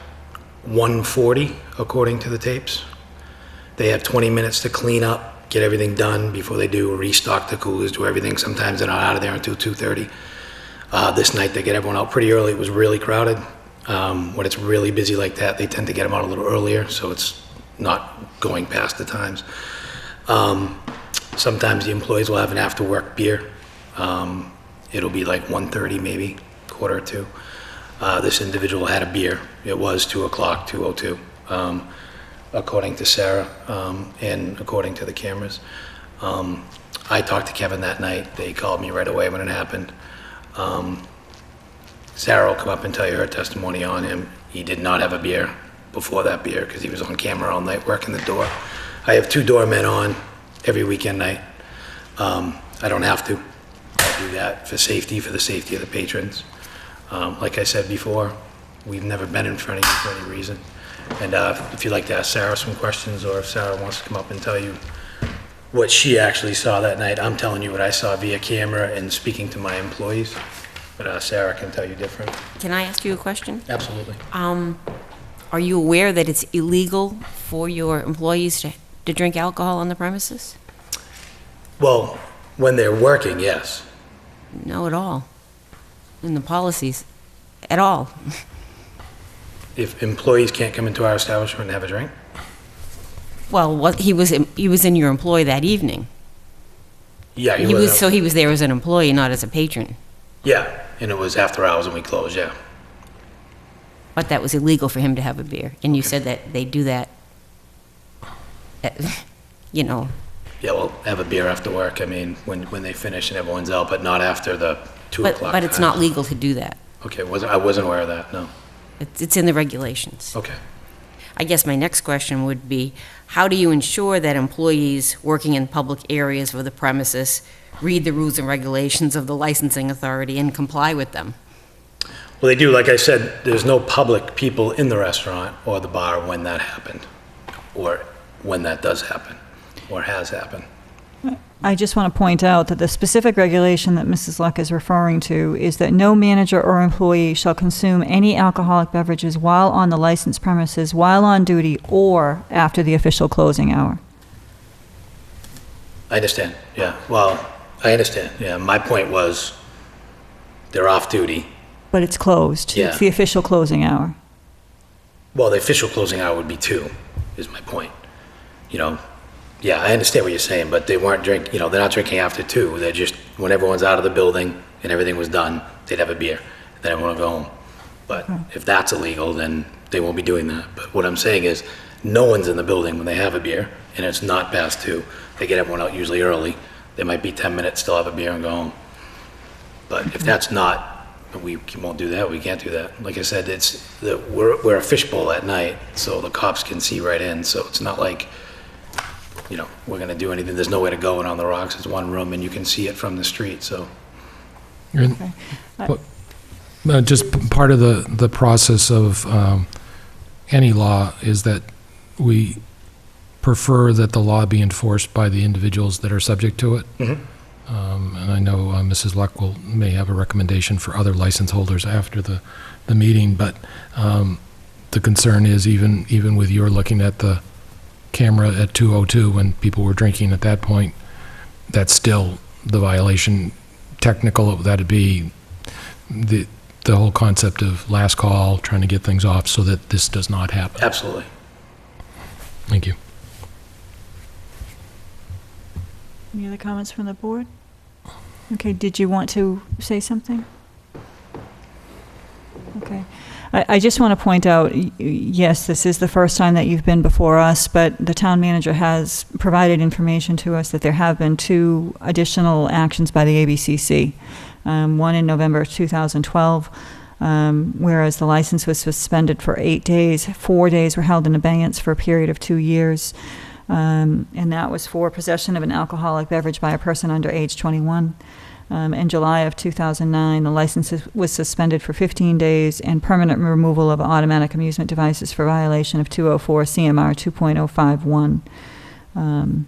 1:40, according to the tapes. They have 20 minutes to clean up, get everything done before they do restock the coolers, do everything. Sometimes they're not out of there until 2:30. This night they get everyone out pretty early. It was really crowded. When it's really busy like that, they tend to get them out a little earlier, so it's not going past the times. Sometimes the employees will have an after-work beer. It'll be like 1:30 maybe, 1:45. This individual had a beer. It was 2 o'clock, 2:02, according to Sarah, and according to the cameras. I talked to Kevin that night. They called me right away when it happened. Sarah will come up and tell you her testimony on him. He did not have a beer before that beer because he was on camera all night working the door. I have 2 doormen on every weekend night. I don't have to. I do that for the safety of the patrons. Like I said before, we've never been in front of you for any reason. And if you'd like to ask Sarah some questions, or if Sarah wants to come up and tell you what she actually saw that night, I'm telling you what I saw via camera and speaking to my employees. But Sarah can tell you different. Can I ask you a question? Absolutely. Are you aware that it's illegal for your employees to drink alcohol on the premises? Well, when they're working, yes. No, at all. In the policies, at all. If employees can't come into our establishment and have a drink? Well, he was in your employ that evening. Yeah, So he was there as an employee, not as a patron. Yeah, and it was after hours and we closed, yeah. But that was illegal for him to have a beer, and you said that they do that, Yeah, well, have a beer after work, I mean, when they finish and everyone's out, but not after the 2 o'clock. But it's not legal to do that. Okay, I wasn't aware of that, no. It's in the regulations. Okay. I guess my next question would be, how do you ensure that employees working in public areas of the premises read the rules and regulations of the licensing authority and comply with them? Well, they do, like I said, there's no public people in the restaurant or the bar when that happened, or when that does happen, or has happened. I just want to point out that the specific regulation that Mrs. Luck is referring to is that no manager or employee shall consume any alcoholic beverages while on the licensed premises, while on duty, or after the official closing hour. I understand, yeah. Well, I understand, yeah. My point was, they're off duty. But it's closed. Yeah. It's the official closing hour. Well, the official closing hour would be 2, is my point. Yeah, I understand what you're saying, but they weren't drinking, they're not drinking after 2. They're just, when everyone's out of the building and everything was done, they'd have a beer. Then everyone would go home. But if that's illegal, then they won't be doing that. But what I'm saying is, no one's in the building when they have a beer, and it's not past 2, they get everyone out usually early. They might be 10 minutes, still have a beer and go home. But if that's not, we won't do that, we can't do that. Like I said, we're a fishbowl at night, so the cops can see right in, so it's not like, we're gonna do anything, there's nowhere to go and on the rocks, it's one room and you can see it from the street, so. And- Just part of the process of any law is that we prefer that the law be enforced by the individuals that are subject to it. And I know Mrs. Luck may have a recommendation for other license holders after the meeting, but the concern is even with your looking at the camera at 2:02 when people were drinking at that point, that's still the violation. Technical, that'd be the whole concept of last call, trying to get things off so that this does not happen. Absolutely. Thank you. Any other comments from the board? Okay, did you want to say something? Okay. I just want to point out, yes, this is the first time that you've been before us, but the town manager has provided information to us that there have been 2 additional actions by the ABCC. One in November 2012, whereas the license was suspended for 8 days. 4 days were held in abeyance for a period of 2 years. And that was for possession of an alcoholic beverage by a person under age 21. In July of 2009, the license was suspended for 15 days and permanent removal of automatic amusement devices for violation of 204 CMR 2.051.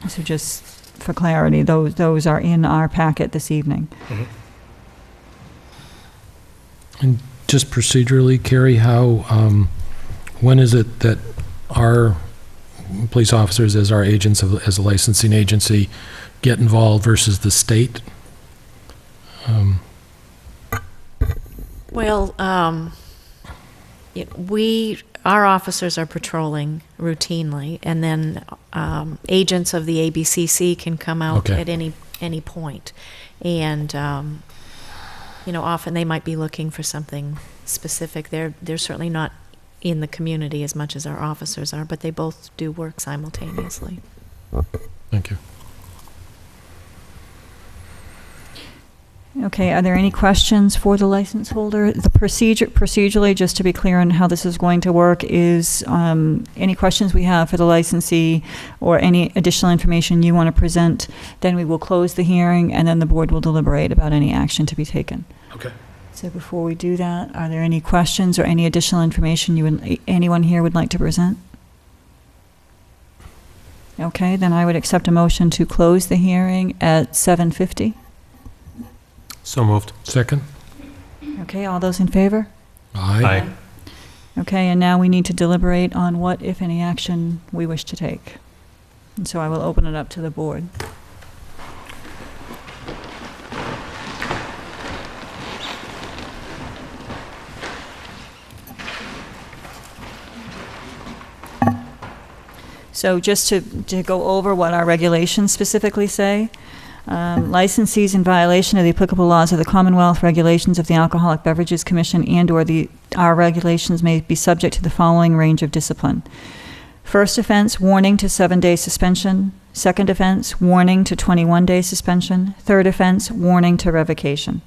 So just for clarity, those are in our packet this evening. And just procedurally, Carrie, when is it that our police officers, as our agents, as a licensing agency, get involved versus the state? Well, our officers are patrolling routinely, and then agents of the ABCC can come out at any point. And, often they might be looking for something specific. They're certainly not in the community as much as our officers are, but they both do work simultaneously. Thank you. Okay, are there any questions for the license holder? The procedurally, just to be clear on how this is going to work, is any questions we have for the licensee or any additional information you want to present, then we will close the hearing and then the board will deliberate about any action to be taken. Okay. So before we do that, are there any questions or any additional information anyone here would like to present? Okay, then I would accept a motion to close the hearing at 7:50. So moved. Second? Okay, all those in favor? Aye. Okay, and now we need to deliberate on what, if any, action we wish to take. And so I will open it up to the board. So just to go over what our regulations specifically say, licensees in violation of the applicable laws of the Commonwealth, regulations of the Alcoholic Beverages Commission, and/or our regulations may be subject to the following range of discipline. First offense, warning to 7-day suspension. Second offense, warning to 21-day suspension. Third offense, warning to revocation.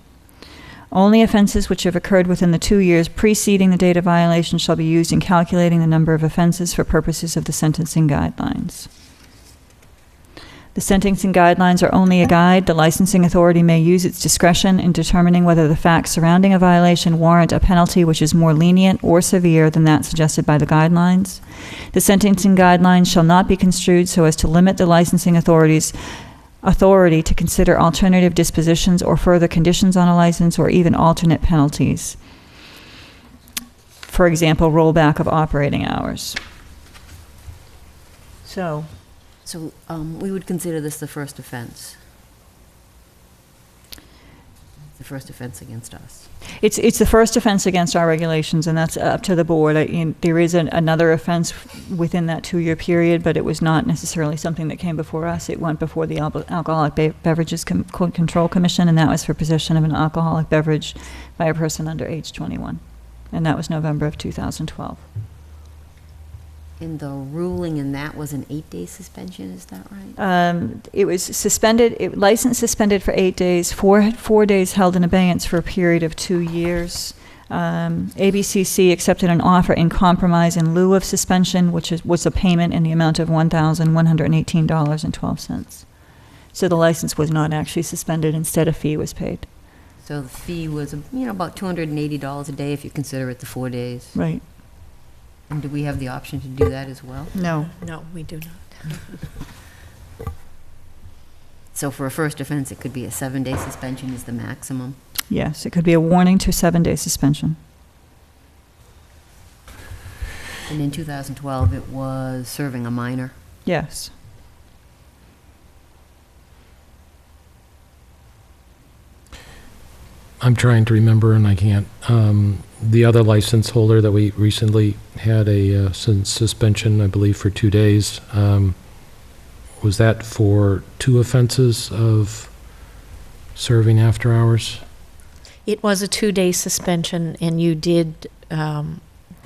Only offenses which have occurred within the 2 years preceding the date of violation shall be used in calculating the number of offenses for purposes of the sentencing guidelines. The sentencing guidelines are only a guide. The licensing authority may use its discretion in determining whether the facts surrounding a violation warrant a penalty which is more lenient or severe than that suggested by the guidelines. The sentencing guidelines shall not be construed so as to limit the licensing authority's authority to consider alternative dispositions or further conditions on a license or even alternate penalties. For example, rollback of operating hours. So we would consider this the first offense. The first offense against us. It's the first offense against our regulations, and that's up to the board. There is another offense within that 2-year period, but it was not necessarily something that came before us. It went before the Alcoholic Beverages Control Commission, and that was for possession of an alcoholic beverage by a person under age 21. And that was November of 2012. And the ruling in that was an 8-day suspension, is that right? It was suspended, license suspended for 8 days, four days held in abeyance for a period of 2 years. ABCC accepted an offer in compromise in lieu of suspension, which was a payment in the amount of $1,118.12. So the license was not actually suspended, instead a fee was paid. So the fee was, about $280 a day if you consider it the 4 days. Right. And do we have the option to do that as well? No. No, we do not. So for a first offense, it could be a 7-day suspension is the maximum. Yes, it could be a warning to 7-day suspension. And in 2012, it was serving a minor. Yes. I'm trying to remember, and I can't. The other license holder that we recently had a suspension, I believe, for 2 days. Was that for 2 offenses of serving after hours? It was a 2-day suspension, and you did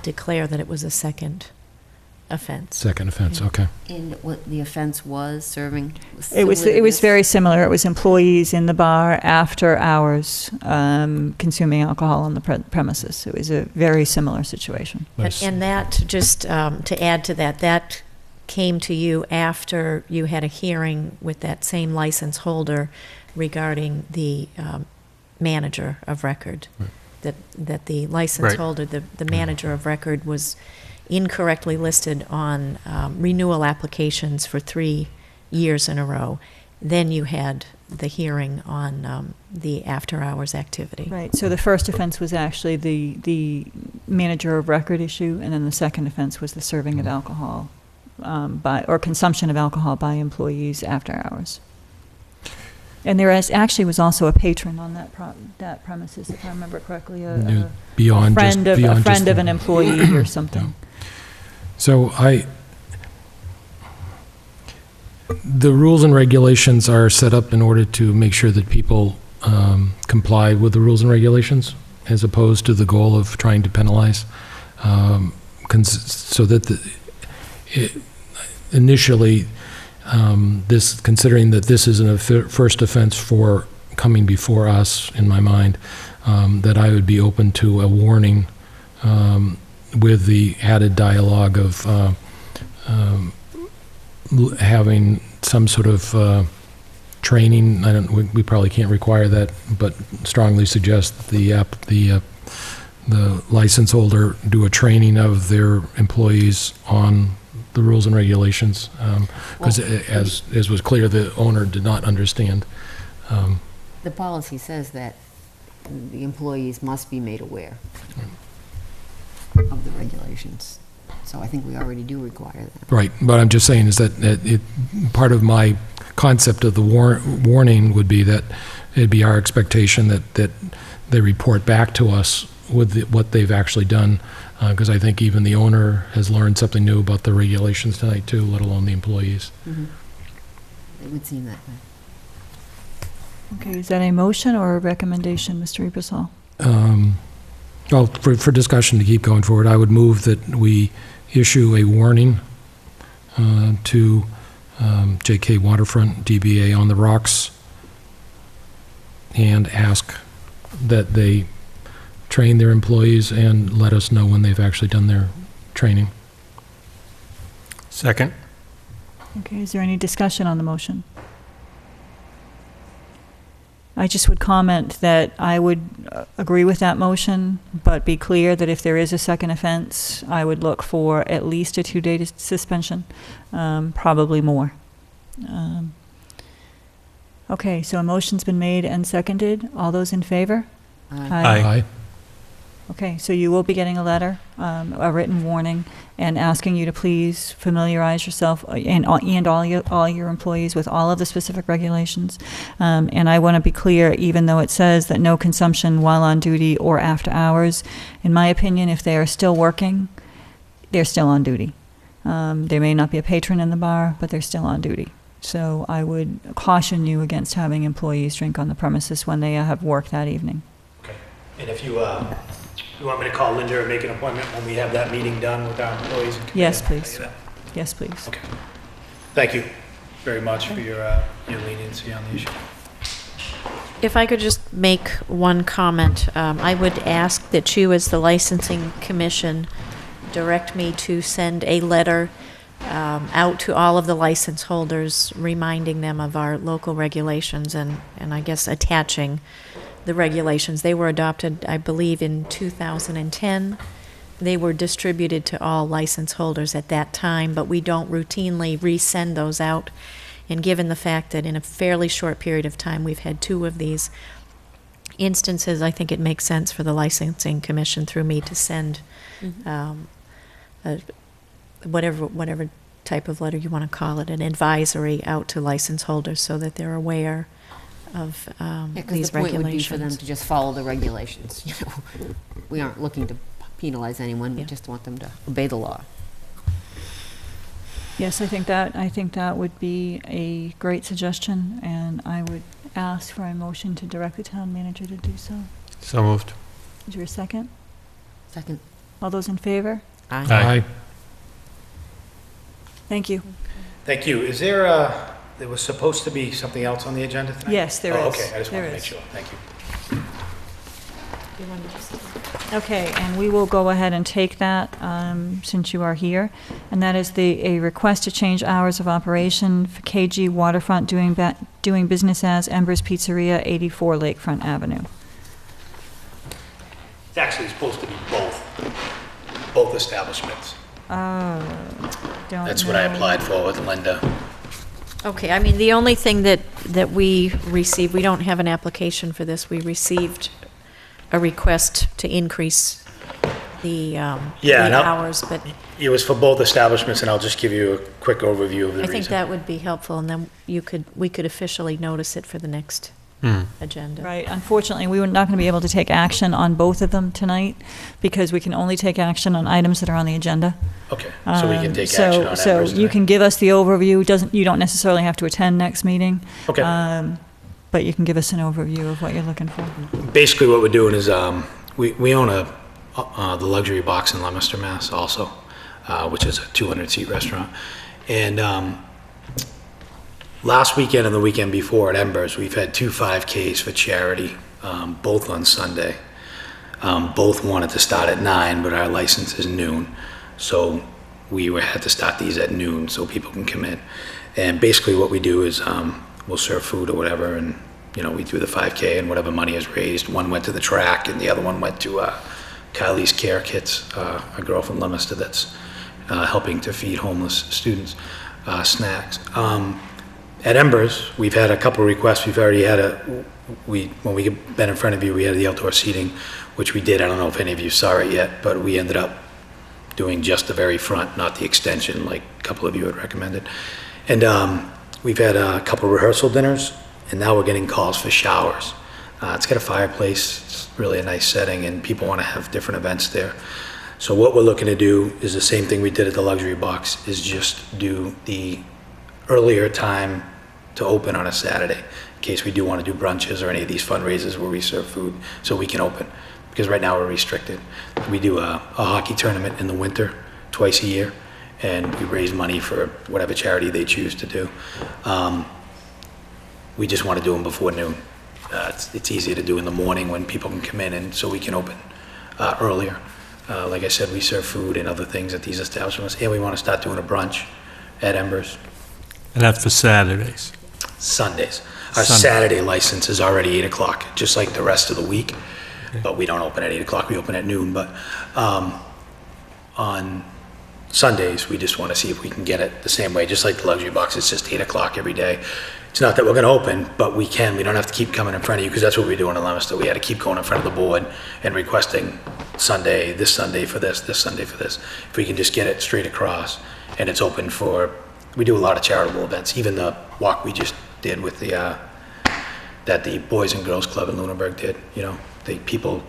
declare that it was a second offense. Second offense, okay. And what the offense was, serving? It was very similar. It was employees in the bar after hours consuming alcohol on the premises. It was a very similar situation. And that, just to add to that, that came to you after you had a hearing with that same license holder regarding the manager of record. Right. That the license holder, the manager of record, was incorrectly listed on renewal applications for 3 years in a row. Then you had the hearing on the after-hours activity. Right, so the first offense was actually the manager of record issue, and then the second offense was the serving of alcohol or consumption of alcohol by employees after hours. And there actually was also a patron on that premises, if I remember correctly, a friend of an employee or something. Yeah. So the rules and regulations are set up in order to make sure that people comply with the rules and regulations, as opposed to the goal of trying to penalize. So that initially, considering that this is a first offense for coming before us, in my mind, that I would be open to a warning with the added dialogue of having some sort of training. We probably can't require that, but strongly suggest the license holder do a training of their employees on the rules and regulations, because as was clear, the owner did not understand. The policy says that the employees must be made aware of the regulations. So I think we already do require that. Right, but I'm just saying is that part of my concept of the warning would be that it'd be our expectation that they report back to us with what they've actually done, because I think even the owner has learned something new about the regulations tonight too, let alone the employees. Mm-hmm. It would seem that way. Okay, is that a motion or a recommendation, Mr. Ebersol? Well, for discussion to keep going forward, I would move that we issue a warning to JK Waterfront DBA on the Rocks and ask that they train their employees and let us know when they've actually done their training. Second. Okay, is there any discussion on the motion? I just would comment that I would agree with that motion, but be clear that if there is a second offense, I would look for at least a 2-day suspension, probably more. Okay, so a motion's been made and seconded. All those in favor? Aye. Okay, so you will be getting a letter, a written warning, and asking you to please familiarize yourself and all your employees with all of the specific regulations. And I want to be clear, even though it says that no consumption while on duty or after hours, in my opinion, if they are still working, they're still on duty. There may not be a patron in the bar, but they're still on duty. So I would caution you against having employees drink on the premises when they have work that evening. Okay. And if you You want me to call Linda or make an appointment when we have that meeting done with our employees? And Yes, committee? please. Yes, please. Okay. Thank you very much for your leniency on the issue. If I could just make one comment, I would ask that you, as the licensing commission, direct me to send a letter out to all of the license holders, reminding them of our local regulations and I guess attaching the regulations. They were adopted, I believe, in 2010. They were distributed to all license holders at that time, but we don't routinely resend those out. And given the fact that in a fairly short period of time we've had 2 of these instances, I think it makes sense for the licensing commission through me to send whatever type of letter you want to call it, an advisory out to license holders so that they're aware of these The point would be for them regulations. to just follow the regulations, you know. We aren't looking to penalize anyone, we just want them to obey the law. Yes, I think that would be a great suggestion, and I would ask for a motion to direct the town manager to do so. So moved. Is there a second? Second. All those in favor? Aye. Thank you. Thank you. Is there was supposed to be something else on the agenda tonight? Yes, there is. Okay, I just There wanted to make is. sure. Thank you. Okay, and we will go ahead and take that, since you are here. And that is a request to change hours of operation for KG Waterfront doing business as Embers Pizzeria, 84 Lakefront Avenue. It's actually supposed to be both establishments. Don't That's what I know. applied for with Linda. Okay, I mean, the only thing that we received, we don't have an application for this, we received a request to increase the hours, but It was for both establishments, and I'll just give you a quick overview of the I reason. think that would be helpful, and then we could officially notice it for the next agenda. Right, unfortunately, we were not going to be able to take action on both of them tonight, because we can only take action on items that are on the agenda. Okay, so we can take action on So Embers you tonight. can give us the overview, you don't necessarily have to attend next meeting. Okay. But you can give us an overview of what you're looking for. Basically, what we're doing is, we own the Luxury Box in Leominster, Mass. also, which is a 200-seat restaurant. And last weekend and the weekend before at Embers, we've had 2 5Ks for charity, both on Sunday. Both wanted to start at 9, but our license is noon. So we had to start these at noon so people can come in. And basically what we do is we'll serve food or whatever, and we do the 5K, and whatever money is raised. One went to the track, and the other one went to Kylie's Care Kits, a girl from Leominster that's helping to feed homeless students snacks. At Embers, we've had a couple requests. We've already had when we been in front of you, we had the outdoor seating, which we did. I don't know if any of you saw it yet, but we ended up doing just the very front, not the extension, like a couple of you had recommended. And we've had a couple rehearsal dinners, and now we're getting calls for showers. It's got a fireplace, it's really a nice setting, and people want to have different events there. So what we're looking to do is the same thing we did at the Luxury Box, is just do the earlier time to open on a Saturday, in case we do want to do brunches or any of these fundraisers where we serve food, so we can open. Because right now we're restricted. We do a hockey tournament in the winter, twice a year, and we raise money for whatever charity they choose to do. We just want to do them before noon. It's easier to do in the morning when people can come in, and so we can open earlier. Like I said, we serve food and other things at these establishments, and we want to start doing a brunch at Embers. And that's for Saturdays. Sundays. Our Sunday. Saturday license is already 8 o'clock, just like the rest of the week. But we don't open at 8 o'clock, we open at noon. But on Sundays, we just want to see if we can get it the same way, just like the Luxury Box, it's just 8 o'clock every day. It's not that we're going to open, but we can. We don't have to keep coming in front of you, because that's what we do in Leominster. We had to keep going in front of the board and requesting Sunday, this Sunday for this Sunday for this. If we can just get it straight across, and it's open for, we do a lot of charitable events, even the walk we just did with that the Boys and Girls Club in Lunenburg did. People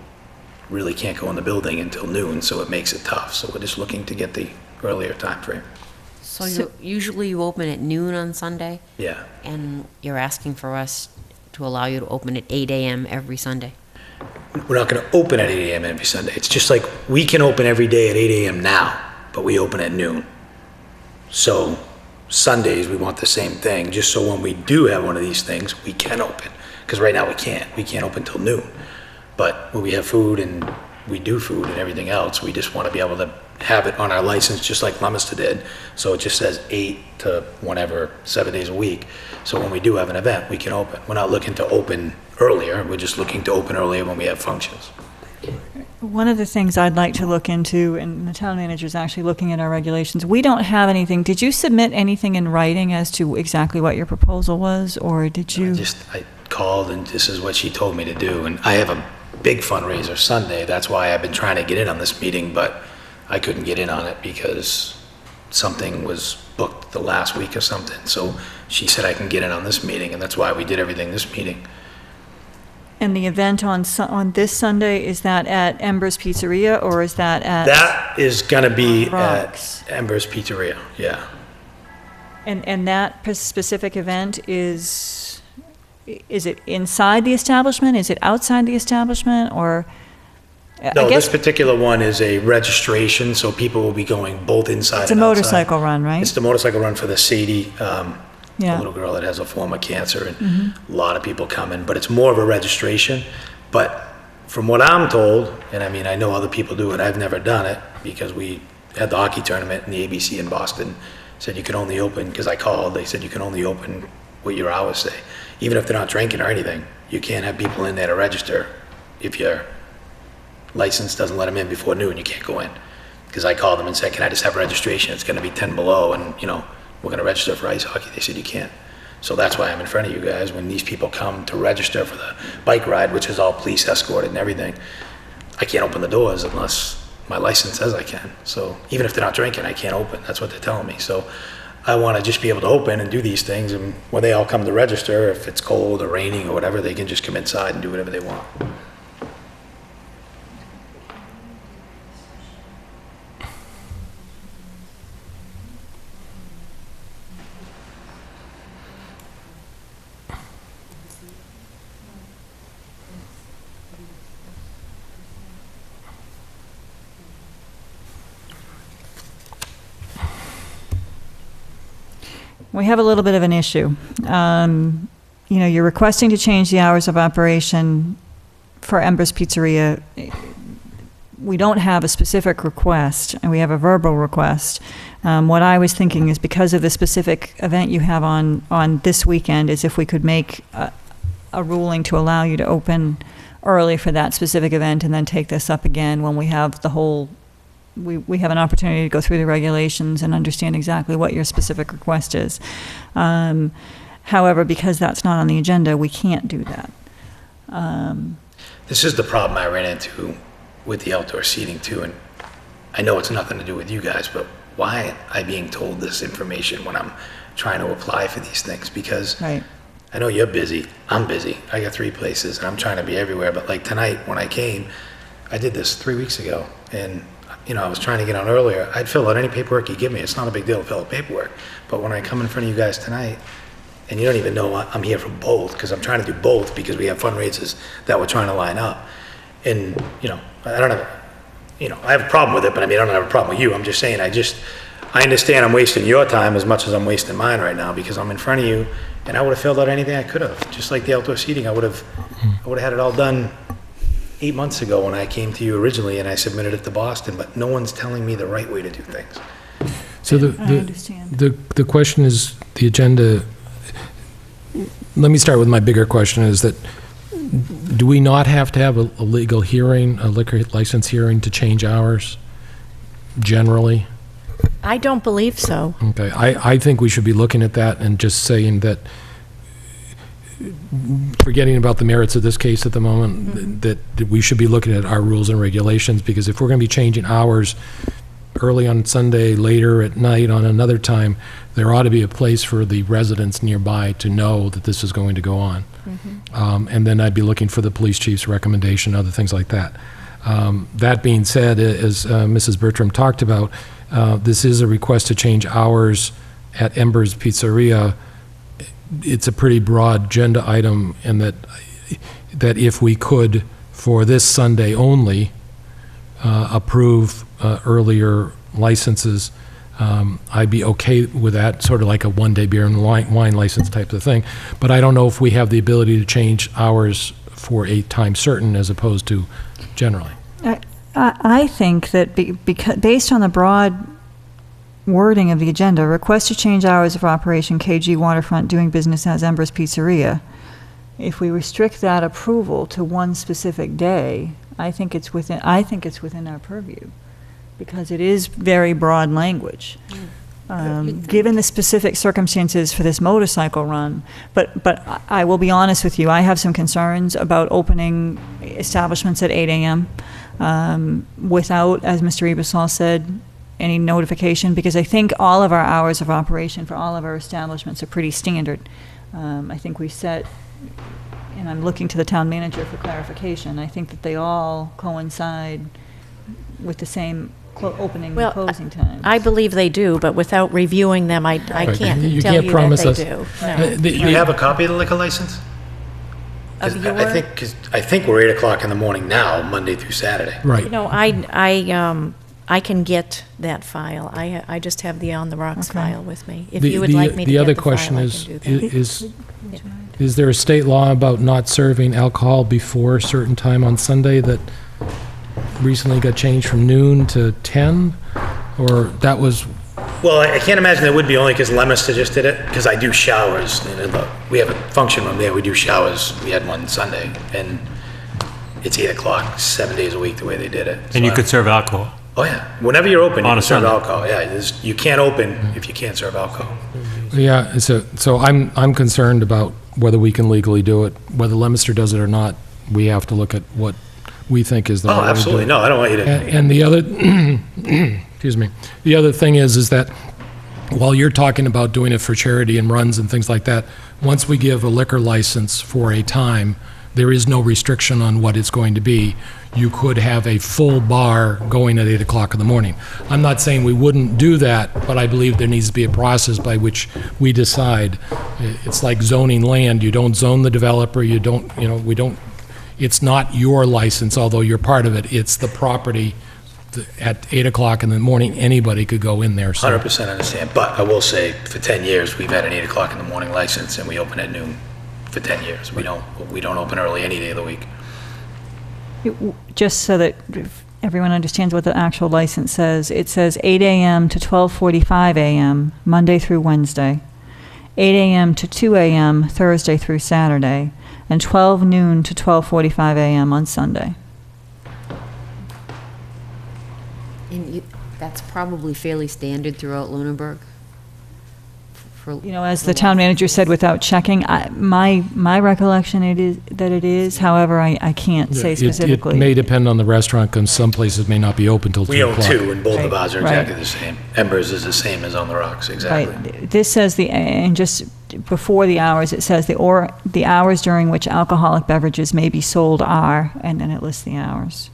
really can't go in the building until noon, so it makes it tough. So we're just looking to get the earlier time frame. So usually you open at noon on Sunday? Yeah. And you're asking for us to allow you to open at 8 a.m. every Sunday? we're not going to open at 8 a.m. every Sunday. It's just like we can open every day at 8 a.m. now, but we open at noon. So Sundays, we want the same thing, just so when we do have one of these things, we can open. Because right now we can't. We can't open till noon. But when we have food and we do food and everything else, we just want to be able to have it on our license just like Leominster did. So it just says 8 to whenever, 7 days a week. So when we do have an event, we can open. We're not looking to open earlier. We're just looking to open earlier when we have functions. One of the things I'd like to look into, and the town manager is actually looking at our regulations, we don't have anything. Did you submit anything in writing as to exactly what your proposal was, or did you? I called and this is what she told me to do. And I have a big fundraiser Sunday. That's why I've been trying to get in on this meeting, but I couldn't get in on it because something was booked the last week or something. So she said I can get in on this meeting, and that's why we did everything this meeting. And the event on this Sunday, is that at Ember's Pizzeria, or is that at? That is going to be Rocks. at Ember's Pizzeria, yeah. And that specific event is it inside the establishment? Is it outside the establishment, or? No, this particular one is a registration, so people will be going both inside It's a and outside. motorcycle run, right? It's the motorcycle run for the Sadie, Yeah. a little girl that has a form of cancer, and a lot of people come in, but it's more of a registration. But from what I'm told, and I mean, I know other people do it, I've never done it, because we had the hockey tournament in the ABC in Boston, said you can only open, because I called, they said you can only open what your hours say. Even if they're not drinking or anything, you can't have people in there to register. If your license doesn't let them in before noon, you can't go in. Because I called them and said, can I just have registration? It's gonna be 10 below, and we're going to register for ice hockey. They said you can't. So that's why I'm in front of you guys. When these people come to register for the bike ride, which is all police escorted and everything, I can't open the doors unless my license says I can. So even if they're not drinking, I can't open. That's what they're telling me. So I want to just be able to open and do these things. And when they all come to register, if it's cold or raining or whatever, they can just come inside and do whatever they want. We have a little bit of an issue. You're requesting to change the hours of operation for Ember's Pizzeria. We don't have a specific request, and we have a verbal request. What I was thinking is, because of the specific event you have on this weekend, is if we could make a ruling to allow you to open early for that specific event, and then take this up again when we have the whole. We have an opportunity to go through the regulations and understand exactly what your specific request is. However, because that's not on the agenda, we can't do that. This is the problem I ran into with the outdoor seating too, and I know it's nothing to do with you guys, but why am I being told this information when I'm trying to apply for these things? Because right. I know you're busy, I'm busy, I got 3 places, and I'm trying to be everywhere, but like tonight when I came, I did this 3 weeks ago, and I was trying to get on earlier. I'd fill out any paperwork you give me. It's not a big deal to fill out paperwork. But when I come in front of you guys tonight, and you don't even know I'm here for both, because I'm trying to do both, because we have fundraisers that we're trying to line up. And, I don't have, I have a problem with it, but I don't have a problem with you. I'm just saying, I understand I'm wasting your time as much as I'm wasting mine right now, because I'm in front of you, and I would have filled out anything I could have. Just like the outdoor seating, I would have had it all done 8 months ago when I came to you originally and I submitted it to Boston, but no one's telling me the right way to do things. So I understand. the question is, the agenda, let me start with my bigger question, is that, do we not have to have a legal hearing, a liquor license hearing to change hours, generally? I don't believe so. Okay, I think we should be looking at that and just saying that, forgetting about the merits of this case at the moment, that we should be looking at our rules and regulations, because if we're going to be changing hours early on Sunday, later at night on another time, there ought to be a place for the residents nearby to know that this is going to go on. And then I'd be looking for the police chief's recommendation, other things like that. That being said, as Mrs. Bertram talked about, this is a request to change hours at Ember's Pizzeria. It's a pretty broad agenda item, and that if we could for this Sunday only, approve earlier licenses, I'd be okay with that, sort of like a one-day beer and wine license type of thing. But I don't know if we have the ability to change hours for a time certain as opposed to generally. I think that because based on the broad wording of the agenda, request to change hours of operation KG Waterfront doing business as Embers Pizzeria, if we restrict that approval to one specific day, I think it's within our purview, because it is very broad language. Given the specific circumstances for this motorcycle run, but I will be honest with you, I have some concerns about opening establishments at 8 a.m. Without, as Mr. Ebersol said, any notification, because I think all of our hours of operation for all of our establishments are pretty standard. I think we set, and I'm looking to the town manager for clarification, I think that they all coincide with the same opening and closing time. I believe they do, but without reviewing them, I can't You tell can't you promise that us. they do. No. Do you have a copy of the liquor license? Of your- I think we're 8 o'clock in the morning now, Monday through Saturday. Right. You know, I can get that file. I just have the On the Rocks file with me. If you would like me to The get other the question file, I is, can do that. is there a state law about not serving alcohol before a certain time on Sunday that recently got changed from noon to 10? Or that was, Well, I can't imagine there would be, only because Leominster just did it, because I do showers. And we have a function room there, we do showers. We had one Sunday, and it's 8 o'clock, 7 days a week, the way they did it. And you could serve alcohol. Oh, yeah. Whenever you're open, you On can a serve Sunday. alcohol. Yeah, you can't open if you can't serve alcohol. yeah, so I'm concerned about whether we can legally do it. Whether Leominster does it or not, we have to look at what we think is the right Oh, way to do absolutely. it. No, I don't want you to. And the other, excuse me, the other thing is that while you're talking about doing it for charity and runs and things like that, once we give a liquor license for a time, there is no restriction on what it's going to be. You could have a full bar going at 8 o'clock in the morning. I'm not saying we wouldn't do that, but I believe there needs to be a process by which we decide. It's like zoning land. You don't zone the developer, we don't, it's not your license, although you're part of it. It's the property. At 8 o'clock in the morning, anybody could go in there. So 100% understand. But I will say, for 10 years, we've had an 8 o'clock in the morning license, and we open at noon for 10 years. We don't open early any day of the week. Just so that everyone understands what the actual license says, it says 8 a.m. to 12:45 a.m., Monday through Wednesday, 8 a.m. to 2 a.m., Thursday through Saturday, and 12 noon to 12:45 a.m. on Sunday. And that's probably fairly standard throughout Lunenburg? As the town manager said, without checking, my recollection it is, however, I can't say specifically. It may depend on the restaurant, because some places may not be open till 2 We o'clock. own two, and both the Right, bars are right. exactly the same. Embers is the same as On the Rocks, exactly. Right. This says and just before the hours, it says the hours during which alcoholic beverages may be sold are, and then it lists the hours.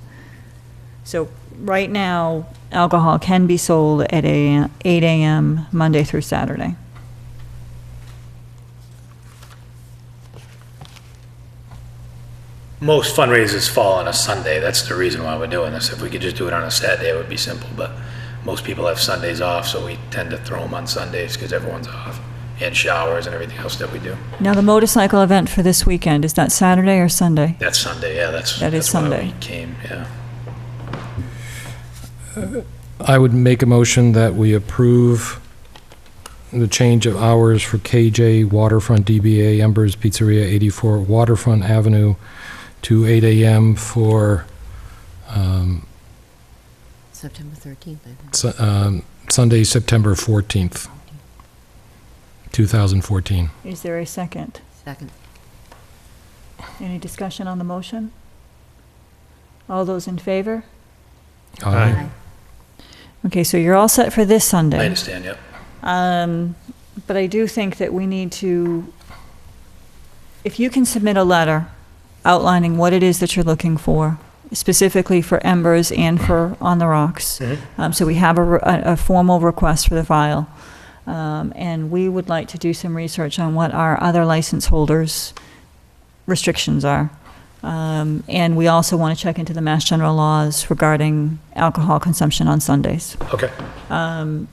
So right now, alcohol can be sold at 8 a.m. Monday through Saturday. Most fundraisers fall on a Sunday. That's the reason why we're doing this. If we could just do it on a Saturday, it would be simple. But most people have Sundays off, so we tend to throw them on Sundays because everyone's off. And showers and everything else that we do. Now, the motorcycle event for this weekend, is that Saturday or Sunday? That's Sunday, yeah. That's That is why Sunday. we came, yeah. I would make a motion that we approve the change of hours for KJ Waterfront DBA Embers Pizzeria 84 Waterfront Avenue to 8 a.m. for September 13th, I think. Sunday, September 14th, 2014. Is there a second? Second. Any discussion on the motion? All those in favor? Aye. Okay, so you're all set for this Sunday. I understand, yep. But I do think that we need to, if you can submit a letter outlining what it is that you're looking for, specifically for Embers and for On the Rocks. So we have a formal request for the file. And we would like to do some research on what our other license holders' restrictions are. And we also want to check into the Mass General laws regarding alcohol consumption on Sundays. Okay,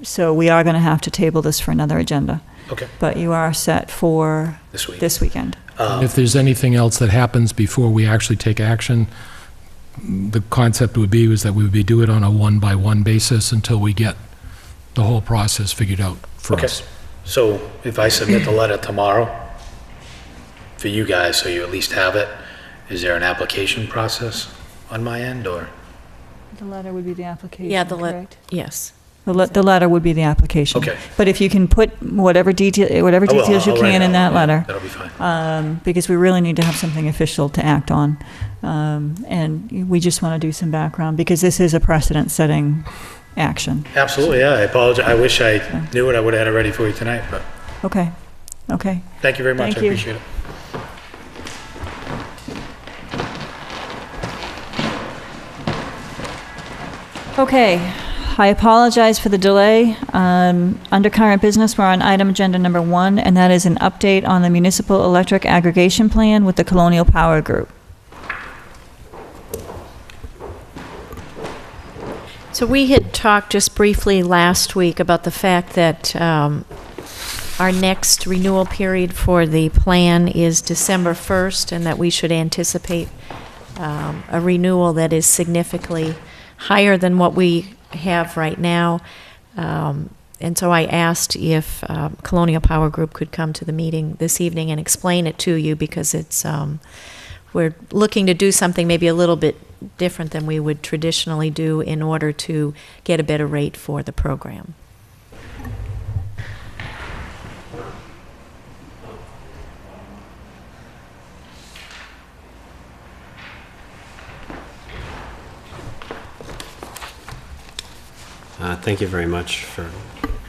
So we are going to have to table this for another agenda. okay. But you are set for This week. this weekend. If there's anything else that happens before we actually take action, the concept would be that we would do it on a one-by-one basis until we get the whole process figured out for Okay. us. So if I submit the letter tomorrow for you guys, so you at least have it, is there an application process on my end, or? The letter would be the application, Yeah, the correct? yes. The letter would be the application. Okay. But if you can put whatever details you I'll write can it in out, that yeah, letter, That'll be fine. because we really need to have something official to act on. And we just want to do some background, because this is a precedent-setting action. Absolutely, yeah, I apologize. I wish I knew it. I would have had it ready for you tonight, but Okay, okay. thank you very much. I Thank you. appreciate it. Okay, I apologize for the delay. Under current business, we're on item agenda number 1, and that is an update on the municipal electric aggregation plan with the Colonial Power Group. So we had talked just briefly last week about the fact that our next renewal period for the plan is December 1st, and that we should anticipate a renewal that is significantly higher than what we have right now. And so I asked if Colonial Power Group could come to the meeting this evening and explain it to you, because it's we're looking to do something maybe a little bit different than we would traditionally do in order to get a better rate for the program. Thank you very much for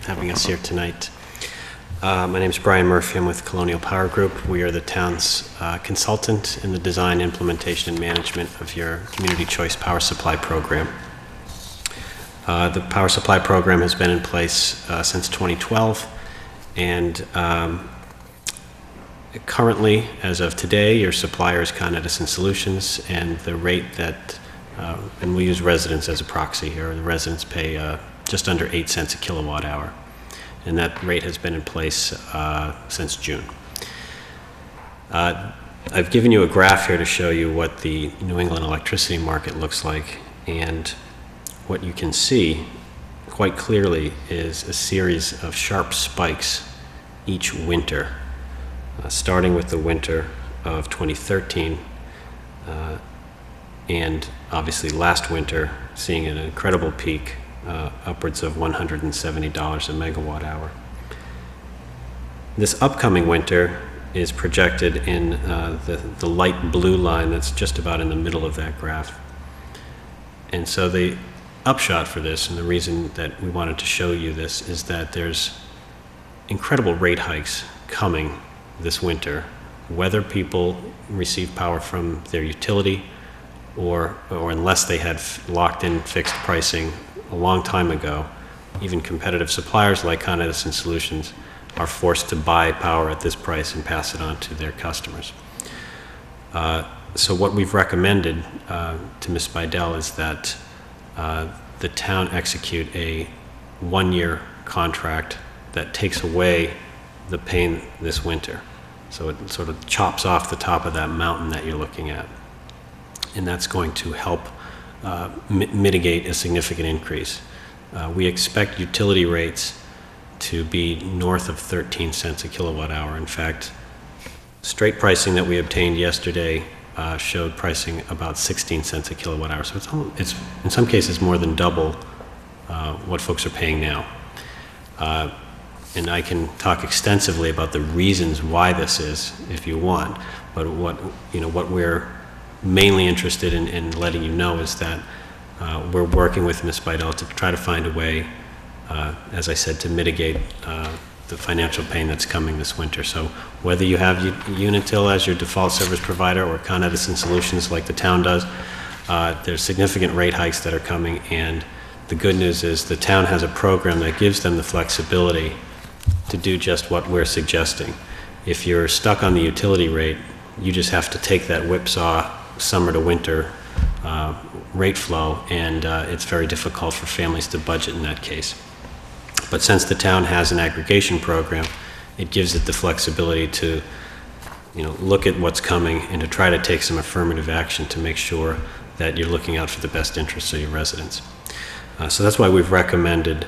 having us here tonight. My name is Brian Murphy. I'm with Colonial Power Group. We are the town's consultant in the design, implementation, and management of your Community Choice Power Supply Program. The Power Supply Program has been in place since 2012, and currently, as of today, your supplier is Con Edison Solutions, and the rate that and we use residents as a proxy here. The residents pay just under 8 cents a kilowatt hour, and that rate has been in place since June. I've given you a graph here to show you what the New England electricity market looks like, and what you can see quite clearly is a series of sharp spikes each winter, starting with the winter of 2013, and obviously last winter seeing an incredible peak, upwards of $170 a megawatt hour. This upcoming winter is projected in the light blue line that's just about in the middle of that graph. And so the upshot for this, and the reason that we wanted to show you this, is that there's incredible rate hikes coming this winter, whether people receive power from their utility or unless they had locked in fixed pricing a long time ago. Even competitive suppliers like Con Edison Solutions are forced to buy power at this price and pass it on to their customers. So what we've recommended to Ms. Bidell is that the town execute a one-year contract that takes away the pain this winter. So it sort of chops off the top of that mountain that you're looking at. And that's going to help mitigate a significant increase. We expect utility rates to be north of 13 cents a kilowatt hour. In fact, straight pricing that we obtained yesterday showed pricing about 16 cents a kilowatt hour. So it's in some cases more than double what folks are paying now. And I can talk extensively about the reasons why this is, if you want. But what we're mainly interested in letting you know is that we're working with Ms. Bidell to try to find a way, as I said, to mitigate the financial pain that's coming this winter. So whether you have Unitil as your default service provider or Con Edison Solutions like the town does, there's significant rate hikes that are coming, and the good news is the town has a program that gives them the flexibility to do just what we're suggesting. If you're stuck on the utility rate, you just have to take that whipsaw summer to winter rate flow, and it's very difficult for families to budget in that case. But since the town has an aggregation program, it gives it the flexibility to, look at what's coming and to try to take some affirmative action to make sure that you're looking out for the best interests of your residents. So that's why we've recommended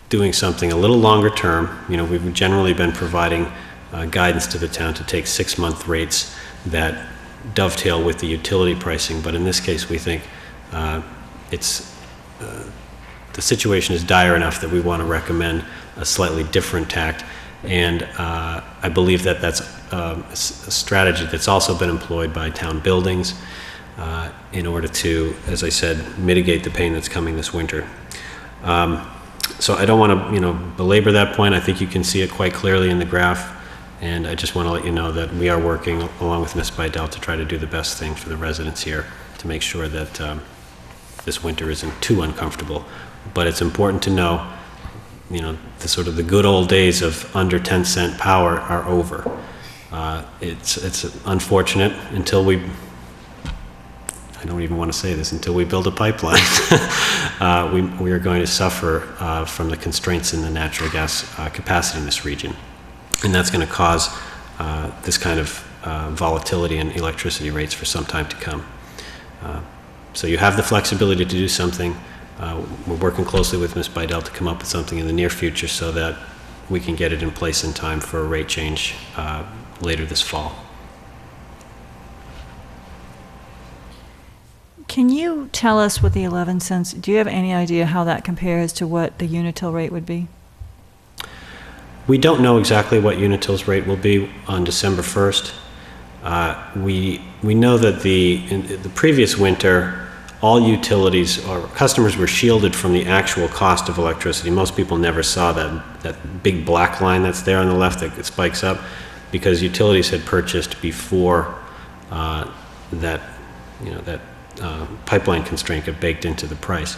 doing something a little longer term. We've generally been providing guidance to the town to take 6-month rates that dovetail with the utility pricing, but in this case we think the situation is dire enough that we want to recommend a slightly different tact, and I believe that that's a strategy that's also been employed by town buildings in order to, as I said, mitigate the pain that's coming this winter. So I don't want to belabor that point. I think you can see it quite clearly in the graph. And I just want to let you know that we are working along with Ms. Bidell to try to do the best thing for the residents here to make sure that this winter isn't too uncomfortable. But it's important to know, the good old days of under 10-cent power are over. It's unfortunate until we, I don't even want to say this, until we build a pipeline. We are going to suffer from the constraints in the natural gas capacity in this region. And that's going to cause this kind of volatility in electricity rates for some time to come. So you have the flexibility to do something. We're working closely with Ms. Bidell to come up with something in the near future so that we can get it in place in time for a rate change later this fall. Can you tell us what the 11 cents, do you have any idea how that compares to what the Unitil rate would be? We don't know exactly what Unitil's rate will be on December 1st. We know that in the previous winter, all utilities or customers were shielded from the actual cost of electricity. Most people never saw that big black line that's there on the left that spikes up because utilities had purchased before that pipeline constraint got baked into the price.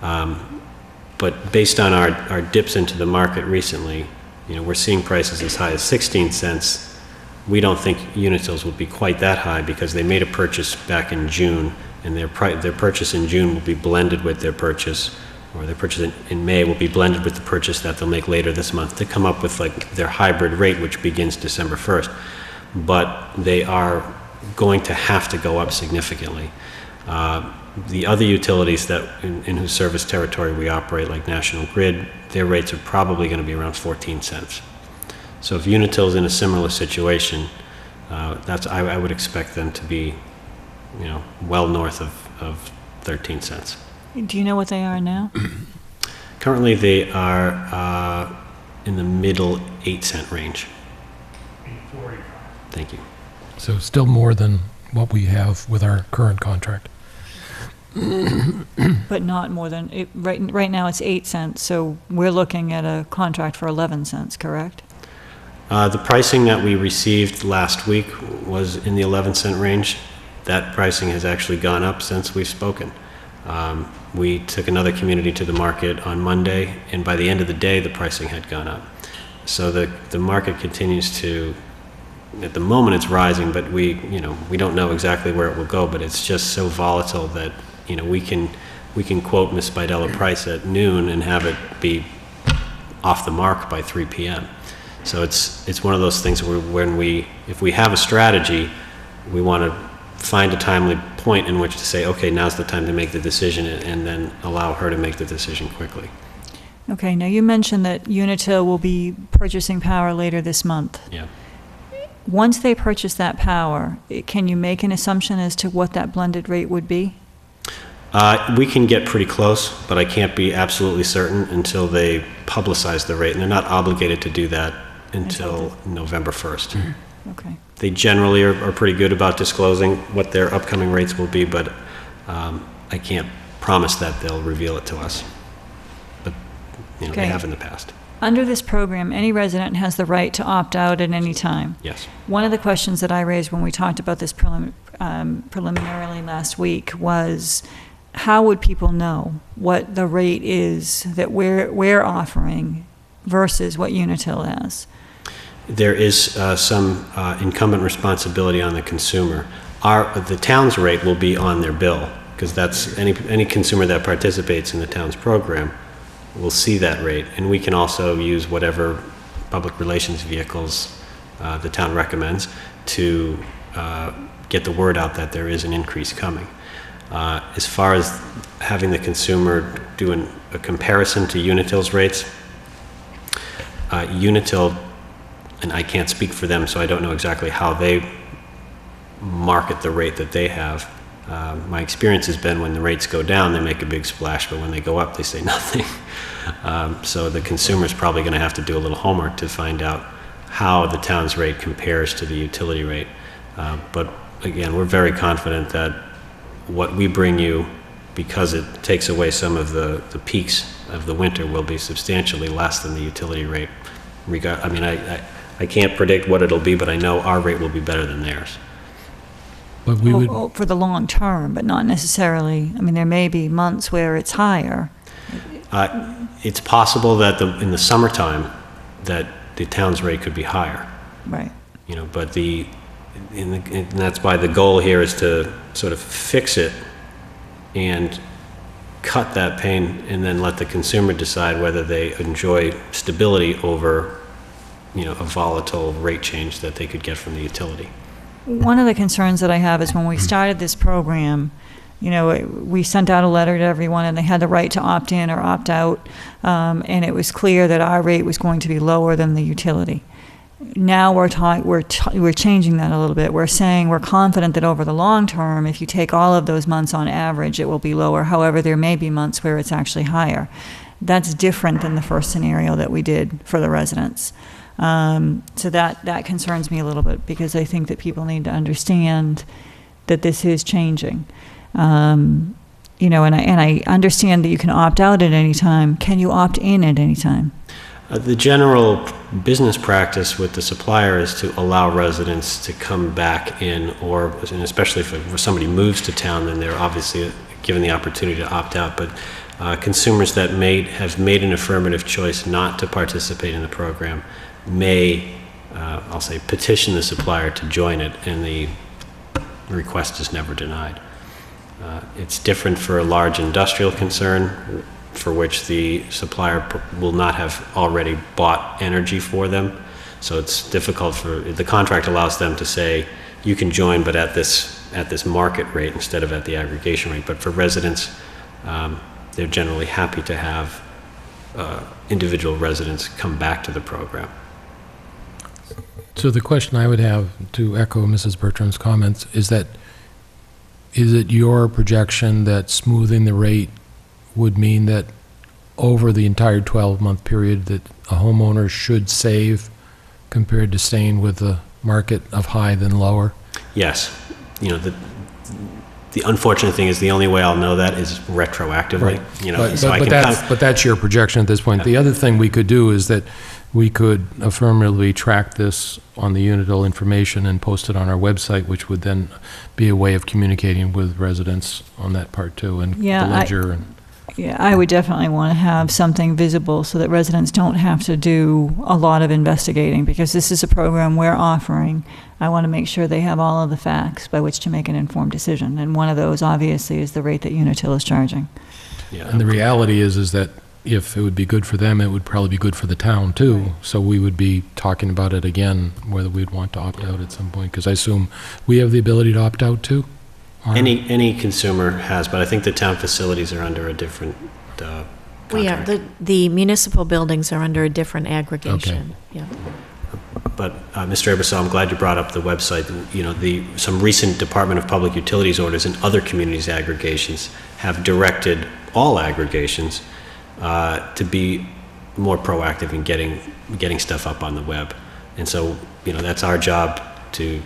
But based on our dips into the market recently, we're seeing prices as high as 16 cents. We don't think Unitil's will be quite that high because they made a purchase back in June, and their purchase in June will be blended with their purchase, or their purchase in May will be blended with the purchase that they'll make later this month to come up with their hybrid rate, which begins December 1st. But they are going to have to go up significantly. The other utilities in whose service territory we operate, like National Grid, their rates are probably going to be around 14 cents. So if Unitil's in a similar situation, I would expect them to be, well north of 13 cents. Do you know what they are now? Currently, they are in the middle 8-cent range. 8.45. Thank you. So still more than what we have with our current contract. But not more than, right now it's 8 cents, so we're looking at a contract for 11 cents, correct? The pricing that we received last week was in the 11-cent range. That pricing has actually gone up since we've spoken. We took another community to the market on Monday, and by the end of the day, the pricing had gone up. So the market continues to, at the moment it's rising, but we don't know exactly where it will go, but it's just so volatile that we can quote Ms. Bidell a price at noon and have it be off the mark by 3 p.m. So it's one of those things where if we have a strategy, we want to find a timely point in which to say, okay, now's the time to make the decision, and then allow her to make the decision quickly. Okay, now you mentioned that Unitil will be purchasing power later this month. Yeah. Once they purchase that power, can you make an assumption as to what that blended rate would be? We can get pretty close, but I can't be absolutely certain until they publicize the rate, and they're not obligated to do that until November 1st. Mm-hmm. Okay. They generally are pretty good about disclosing what their upcoming rates will be, but I can't promise that they'll reveal it to us. But they have in the past. Under this program, any resident has the right to opt out at any time. Yes. One of the questions that I raised when we talked about this preliminarily last week was, how would people know what the rate is that we're offering versus what Unitil has? There is some incumbent responsibility on the consumer. the town's rate will be on their bill, because that's any consumer that participates in the town's program will see that rate, and we can also use whatever public relations vehicles the town recommends to get the word out that there is an increase coming. As far as having the consumer do a comparison to Unitil's rates, Unitil, and I can't speak for them, so I don't know exactly how they market the rate that they have. My experience has been when the rates go down, they make a big splash, but when they go up, they say nothing. So the consumer's probably going to have to do a little homework to find out how the town's rate compares to the utility rate. But again, we're very confident that what we bring you, because it takes away some of the peaks of the winter, will be substantially less than the utility rate. I mean, I can't predict what it'll be, but I know our rate will be better than theirs. But we would, For the long term, but not necessarily. I mean, there may be months where it's higher. It's possible that in the summertime that the town's rate could be higher. Right. You know, but and that's why the goal here is to sort of fix it and cut that pain, and then let the consumer decide whether they enjoy stability over, you know, a volatile rate change that they could get from the utility. One of the concerns that I have is when we started this program, you know, we sent out a letter to everyone and they had the right to opt in or opt out, and it was clear that our rate was going to be lower than the utility. Now we're changing that a little bit. We're saying we're confident that over the long term, if you take all of those months on average, it will be lower. However, there may be months where it's actually higher. That's different than the first scenario that we did for the residents. So that concerns me a little bit, because I think that people need to understand that this is changing. You know, and I understand that you can opt out at any time. Can you opt in at any time? The general business practice with the supplier is to allow residents to come back in, and especially if somebody moves to town, then they're obviously given the opportunity to opt out. But consumers that have made an affirmative choice not to participate in the program may, I'll say, petition the supplier to join it, and the request is never denied. It's different for a large industrial concern, for which the supplier will not have already bought energy for them. So it's difficult the contract allows them to say, you can join, but at this market rate instead of at the aggregation rate. But for residents, they're generally happy to have individual residents come back to the program. so the question I would have, to echo Mrs. Bertram's comments, is it your projection that smoothing the rate would mean that over the entire 12-month period that a homeowner should save compared to staying with the market of high than lower? Yes. You know, the unfortunate thing is the only way I'll know that is retroactively. Right. You know, But that's your projection at this point. The other thing we could do is that we could affirmatively track this on the Unitil information and post it on our website, which would then be a way of communicating with residents on that part too, and the ledger. Yeah, I would definitely want to have something visible so that residents don't have to do a lot of investigating, because this is a program we're offering. I want to make sure they have all of the facts by which to make an informed decision, and one of those obviously is the rate that Unitil is charging. Yeah. And the reality is that if it would be good for them, it would probably be good for the town too. Right. So we would be talking about it again, whether we'd want to opt out at some point, because I assume we have the ability to opt out too? Any consumer has, but I think the town facilities are under a different contract. We have, the municipal buildings are under a different aggregation. Okay. Yeah. But Mr. Ebersol, I'm glad you brought up the website. You know, some recent Department of Public Utilities orders and other communities' aggregations have directed all aggregations to be more proactive in getting stuff up on the web. And so, you know, that's our job to,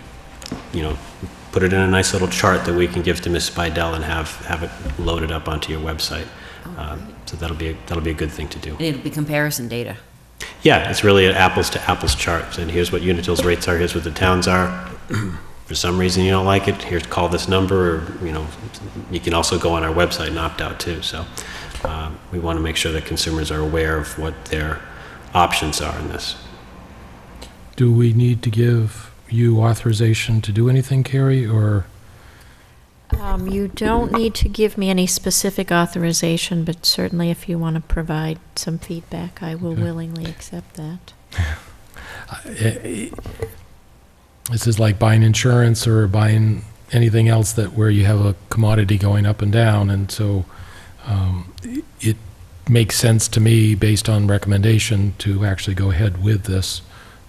you know, put it in a nice little chart that we can give to Ms. Spidell and have it loaded up onto your website. So that'll be a good thing to do. And it'll be comparison data. Yeah, it's really an apples to apples chart. And here's what Unitil's rates are. Here's what the towns are. For some reason you don't like it, here's call this number. Or, you know, you can also go on our website and opt out too. So we want to make sure that consumers are aware of what their options are in this. Do we need to give you authorization to do anything, Carrie, or You don't need to give me any specific authorization, but certainly if you want to provide some feedback, I will willingly accept that. This is like buying insurance or buying anything else that where you have a commodity going up and down, and so it makes sense to me, based on recommendation, to actually go ahead with this,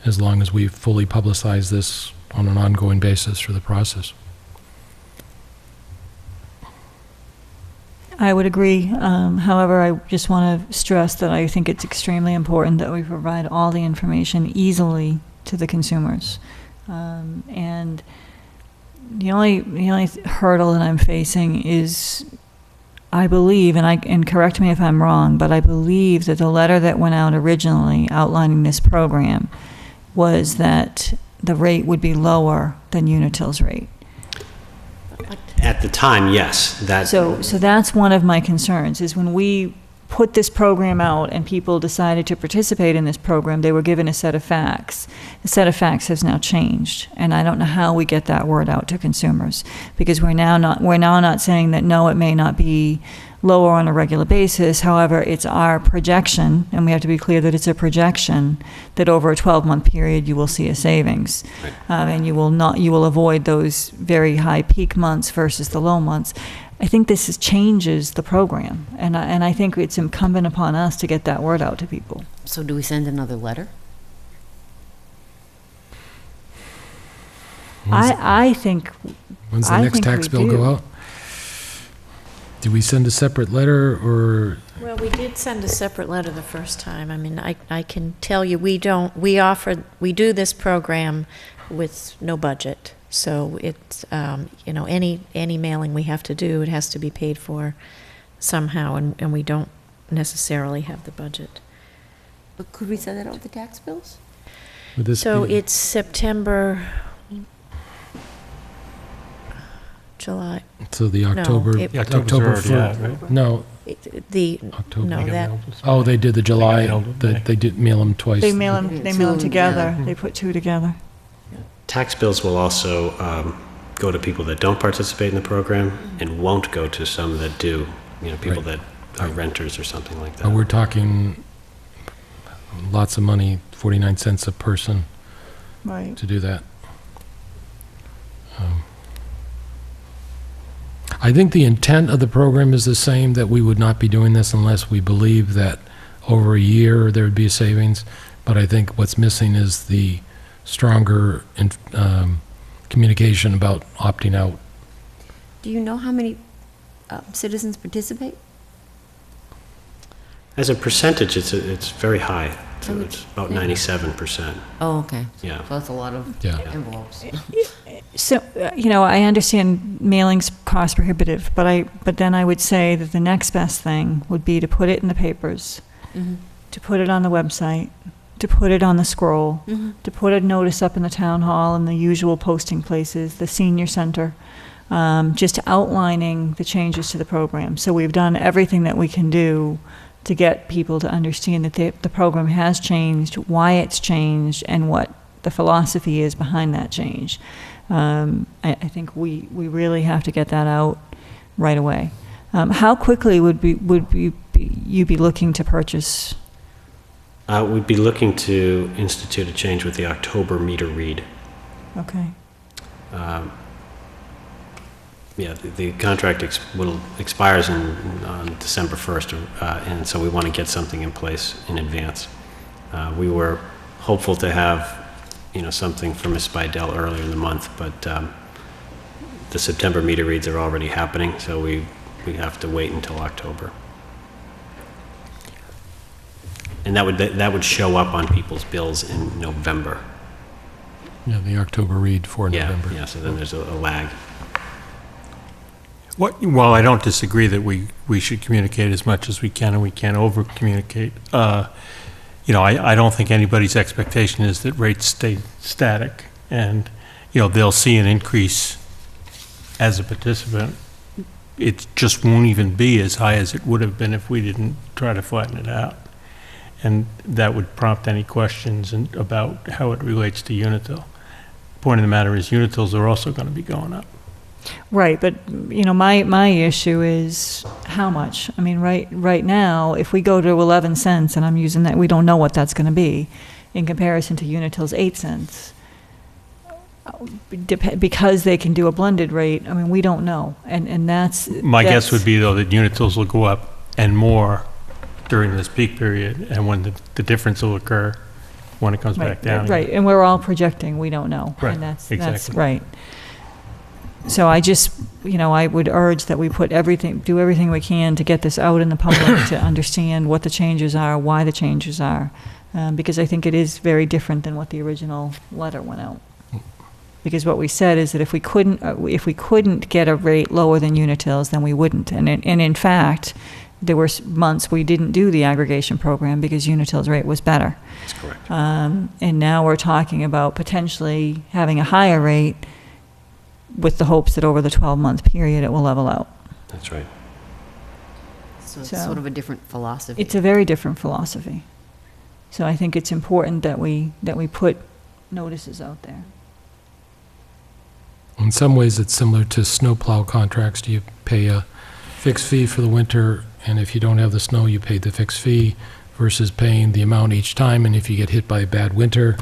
as long as we fully publicize this on an ongoing basis for the process. I would agree. However, I just want to stress that I think it's extremely important that we provide all the information easily to the consumers. And the only hurdle that I'm facing is, I believe, and correct me if I'm wrong, but I believe that the letter that went out originally outlining this program was that the rate would be lower than Unitil's rate. At the time, yes. So that's one of my concerns, is when we put this program out and people decided to participate in this program, they were given a set of facts. The set of facts has now changed, and I don't know how we get that word out to consumers, because we're now not saying that no, it may not be lower on a regular basis. However, it's our projection, and we have to be clear that it's a projection, that over a 12-month period you will see a savings, and you will avoid those very high peak months versus the low months. I think this changes the program, and I think it's incumbent upon us to get that word out to people. So do we send another letter? I think. When's the next tax bill go out? Do we send a separate letter, or? Well, we did send a separate letter the first time. I mean, I can tell you, we do this program with no budget. So it's, any mailing we have to do, it has to be paid for somehow, and we don't necessarily have the budget. But could we send that out with the tax bills? So it's September, July. So the October, No, October 1st, right? No. October. No, that. Oh, they did the July, they did mail them twice. They mail them together. They put two together. Tax bills will also go to people that don't participate in the program and won't go to some that do, people that are renters or something like that. We're talking lots of money, 49 cents a person, right, to do that. I think the intent of the program is the same, that we would not be doing this unless we believe that over a year there would be a savings. But I think what's missing is the stronger communication about opting out. Do you know how many citizens participate? As a percentage, it's very high. So it's about 97%. Oh, okay. Yeah. So that's a lot of envelopes. So, I understand mailing's cost prohibitive, but then I would say that the next best thing would be to put it in the papers, to put it on the website, to put it on the scroll, to put a notice up in the town hall and the usual posting places, the senior center, just outlining the changes to the program. So we've done everything that we can do to get people to understand that the program has changed, why it's changed, and what the philosophy is behind that change. I think we really have to get that out right away. How quickly would you be looking to purchase? We'd be looking to institute a change with the October meter read. Okay. The contract expires on December 1st, and so we want to get something in place in advance. We were hopeful to have, something from Ms. Bidell earlier in the month, but the September meter reads are already happening, so we have to wait until October. And that would show up on people's bills in November. Yeah, the October read for November. Yeah, so then there's a lag. Well, I don't disagree that we should communicate as much as we can, and we can't over-communicate. I don't think anybody's expectation is that rates stay static, and, they'll see an increase as a participant. It just won't even be as high as it would have been if we didn't try to flatten it out. And that would prompt any questions about how it relates to Unitil. Point of the matter is, Unitils are also going to be going up. Right, but, my issue is how much? I mean, right now, if we go to 11 cents, and I'm using that, we don't know what that's gonna be, in comparison to Unitil's 8 cents. Because they can do a blended rate, I mean, we don't know, and that's... My guess would be, though, that Unitil's will go up and more during this peak period, and when the difference will occur when it comes back down. Right, and we're all projecting, we don't know. Right, And that's exactly. right. So I just, I would urge that we do everything we can to get this out in the public to understand what the changes are, why the changes are, because I think it is very different than what the original letter went out. Because what we said is that if we couldn't get a rate lower than Unitil's, then we wouldn't. And in fact, there were months we didn't do the aggregation program because Unitil's rate was better. That's correct. And now we're talking about potentially having a higher rate with the hopes that over the 12-month period it will level out. That's right. So it's sort of a different philosophy. It's a very different philosophy. So I think it's important that we put notices out there. In some ways, it's similar to snowplow contracts. You pay a fixed fee for the winter, and if you don't have the snow, you pay the fixed fee versus paying the amount each time, and if you get hit by a bad winter,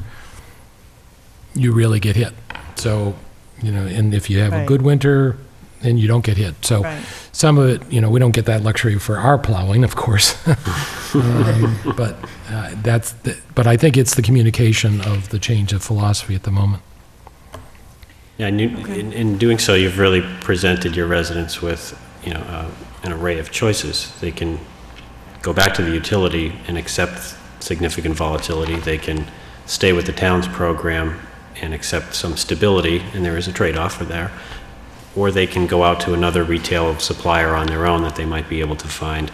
you really get hit. So, and if you have a good winter, then you don't get hit. So some of it, we don't get that luxury for our plowing, of course. But I think it's the communication of the change of philosophy at the moment. Yeah, and in doing so, you've really presented your residents with, an array of choices. They can go back to the utility and accept significant volatility. They can stay with the town's program and accept some stability, and there is a trade-off for there. Or they can go out to another retail supplier on their own that they might be able to find,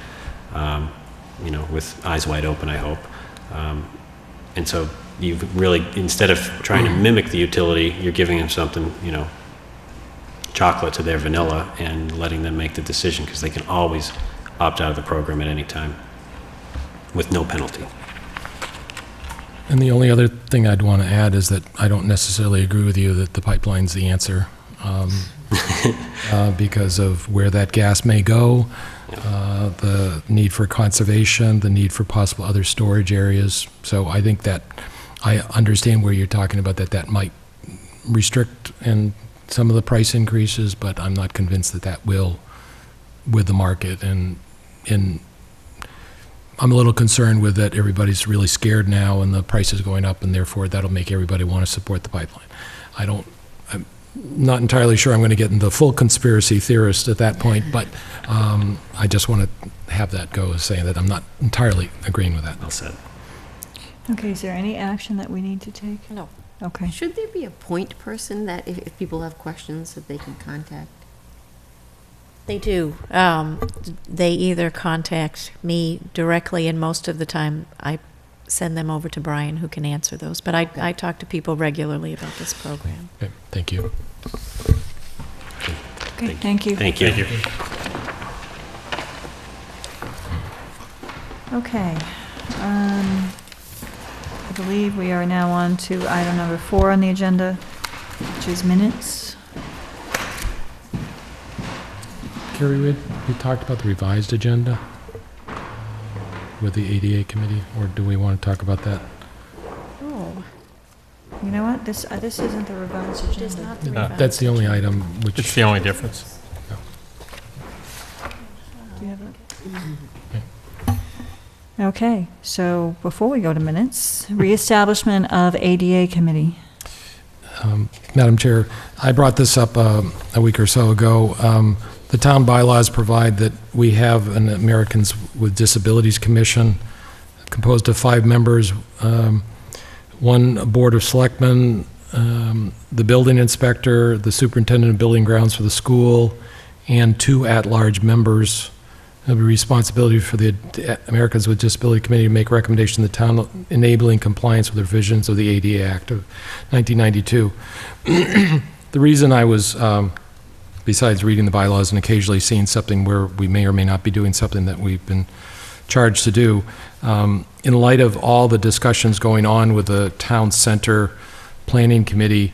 with eyes wide open, I hope. And so you've really, instead of trying to mimic the utility, you're giving them something, chocolate to their vanilla and letting them make the decision, because they can always opt out of the program at any time with no penalty. And the only other thing I'd want to add is that I don't necessarily agree with you that the pipeline's the answer, because of where that gas may go, the need for conservation, the need for possible other storage areas. So I think that I understand where you're talking about that might restrict and some of the price increases, but I'm not convinced that will with the market. And I'm a little concerned with that everybody's really scared now and the price is going up, and therefore that'll make everybody want to support the pipeline. I'm not entirely sure I'm going to get into full conspiracy theorist at that point, but I just want to have that go as saying that I'm not entirely agreeing with that. Well said. Okay, is there any action that we need to take? No. Okay. Should there be a point person that if people have questions that they can contact? They do. They either contact me directly, and most of the time I send them over to Brian, who can answer those. But I talk to people regularly about this program. Okay, thank you. Okay, thank you. Thank you. Thank you. Okay. I believe we are now on to item number 4 on the agenda, which is minutes. Carrie, we talked about the revised agenda with the ADA committee, or do we want to talk about that? Oh. You know what? This isn't the revised agenda. It is not the No, revised. that's the only item which... It's the only difference. Do you have it? Okay, so before we go to minutes, reestablishment of ADA committee. Madam Chair, I brought this up a week or so ago. The town bylaws provide that we have an Americans with Disabilities Commission composed of 5 members, one board of selectmen, the building inspector, the superintendent of building grounds for the school, and 2 at-large members. Have a responsibility for the Americans with Disability Committee to make recommendation to the town enabling compliance with the provisions of the ADA Act of 1992. The reason I was, besides reading the bylaws and occasionally seeing something where we may or may not be doing something that we've been charged to do, in light of all the discussions going on with the town center planning committee,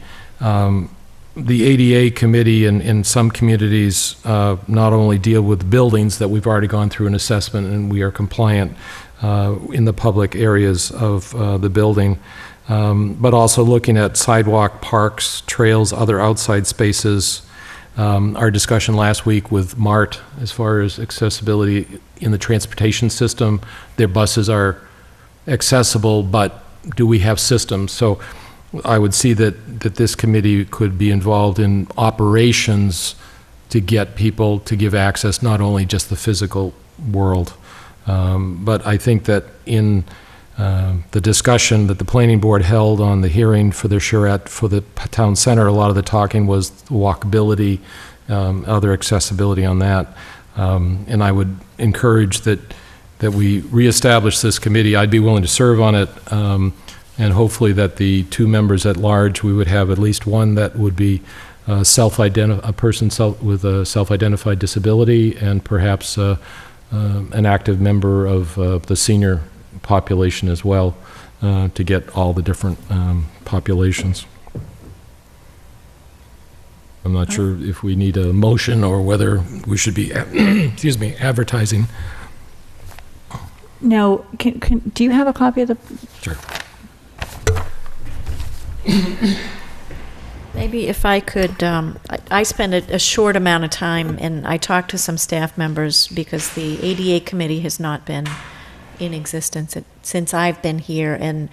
the ADA committee in some communities not only deal with buildings that we've already gone through an assessment and we are compliant in the public areas of the building, but also looking at sidewalk, parks, trails, other outside spaces. Our discussion last week with MART as far as accessibility in the transportation system, their buses are accessible, but do we have systems? So I would see that this committee could be involved in operations to get people to give access, not only just the physical world. But I think that in the discussion that the planning board held on the hearing for the charrette for the town center, a lot of the talking was walkability, other accessibility on that. And I would encourage that we reestablish this committee. I'd be willing to serve on it. And hopefully that the two members at large, we would have at least one that would be a person with a self-identified disability, and perhaps an active member of the senior population as well, to get all the different populations. I'm not sure if we need a motion or whether we should be, excuse me, advertising. Now, do you have a copy of the? Sure. Maybe if I could, I spent a short amount of time, and I talked to some staff members because the ADA committee has not been in existence since I've been here, and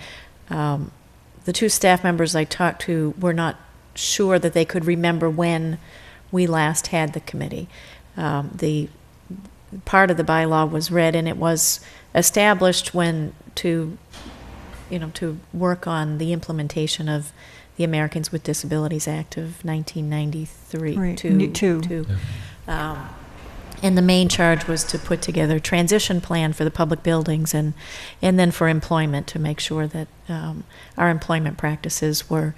the two staff members I talked to were not sure that they could remember when we last had the committee. The part of the bylaw was read, and it was established when to work on the implementation of the Americans with Disabilities Act of 1993. Right. And the main charge was to put together a transition plan for the public buildings and then for employment, to make sure that our employment practices were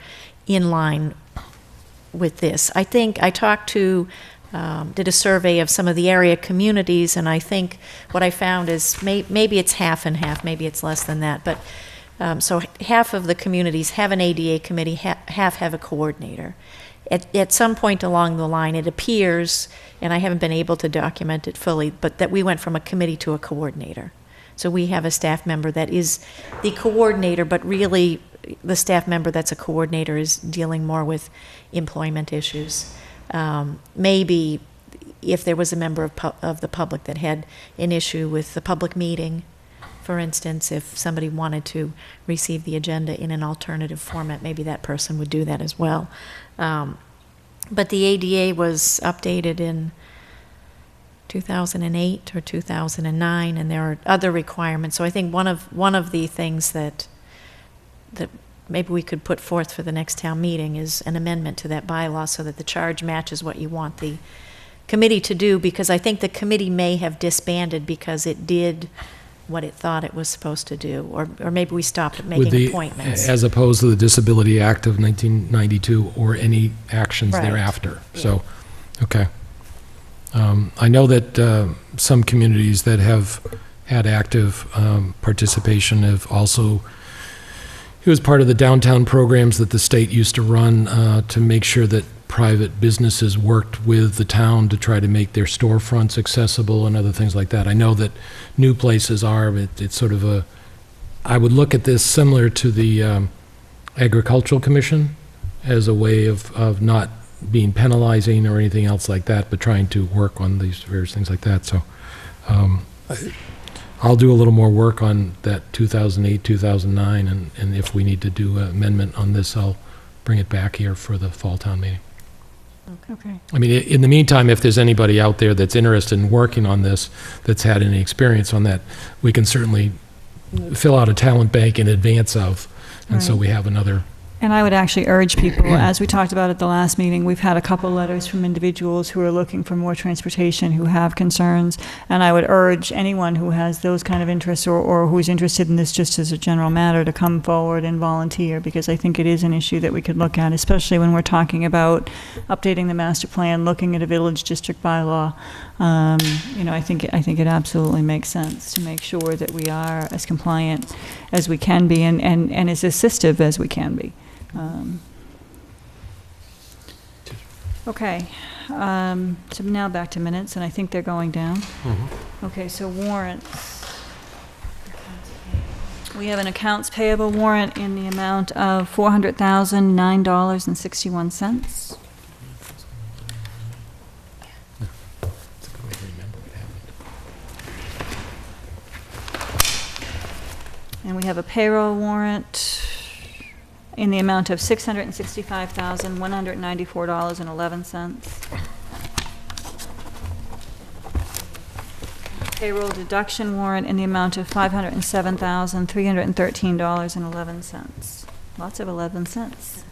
in line with this. I think I talked to, did a survey of some of the area communities, and I think what I found is maybe it's half and half, maybe it's less than that, but so half of the communities have an ADA committee, half have a coordinator. At some point along the line, it appears, and I haven't been able to document it fully, but that we went from a committee to a coordinator. So we have a staff member that is the coordinator, but really the staff member that's a coordinator is dealing more with employment issues. Maybe if there was a member of the public that had an issue with the public meeting, for instance, if somebody wanted to receive the agenda in an alternative format, maybe that person would do that as well. But the ADA was updated in 2008 or 2009, and there are other requirements. So I think one of the things that maybe we could put forth for the next town meeting is an amendment to that bylaw so that the charge matches what you want the committee to do, because I think the committee may have disbanded because it did what it thought it was supposed to do, or maybe we stopped at making appointments. As opposed to the Disability Act of 1992 or any actions thereafter. Yeah. So, okay. I know that some communities that have had active participation have also, it was part of the downtown programs that the state used to run to make sure that private businesses worked with the town to try to make their storefronts accessible and other things like that. I know that new places are, but it's sort of I would look at this similar to the Agricultural Commission as a way of not being penalizing or anything else like that, but trying to work on these various things like that. So I'll do a little more work on that 2008, 2009, and if we need to do an amendment on this, I'll bring it back here for the fall town meeting. Okay. I mean, in the meantime, if there's anybody out there that's interested in working on this, that's had any experience on that, we can certainly fill out a talent bank in advance of, and so we have another. And I would actually urge people, as we talked about at the last meeting, we've had a couple letters from individuals who are looking for more transportation, who have concerns, and I would urge anyone who has those kind of interests or who's interested in this just as a general matter to come forward and volunteer, because I think it is an issue that we could look at, especially when we're talking about updating the master plan, looking at a village district bylaw. I think it absolutely makes sense to make sure that we are as compliant as we can be and as assistive as we can be. Okay, so now back to minutes, and I think they're going down. Okay, so warrants. We have an accounts payable warrant in the amount of $400,009.61. And we have a payroll warrant in the amount of $665,194.11. Payroll deduction warrant in the amount of $507,313.11. Lots of 11 cents.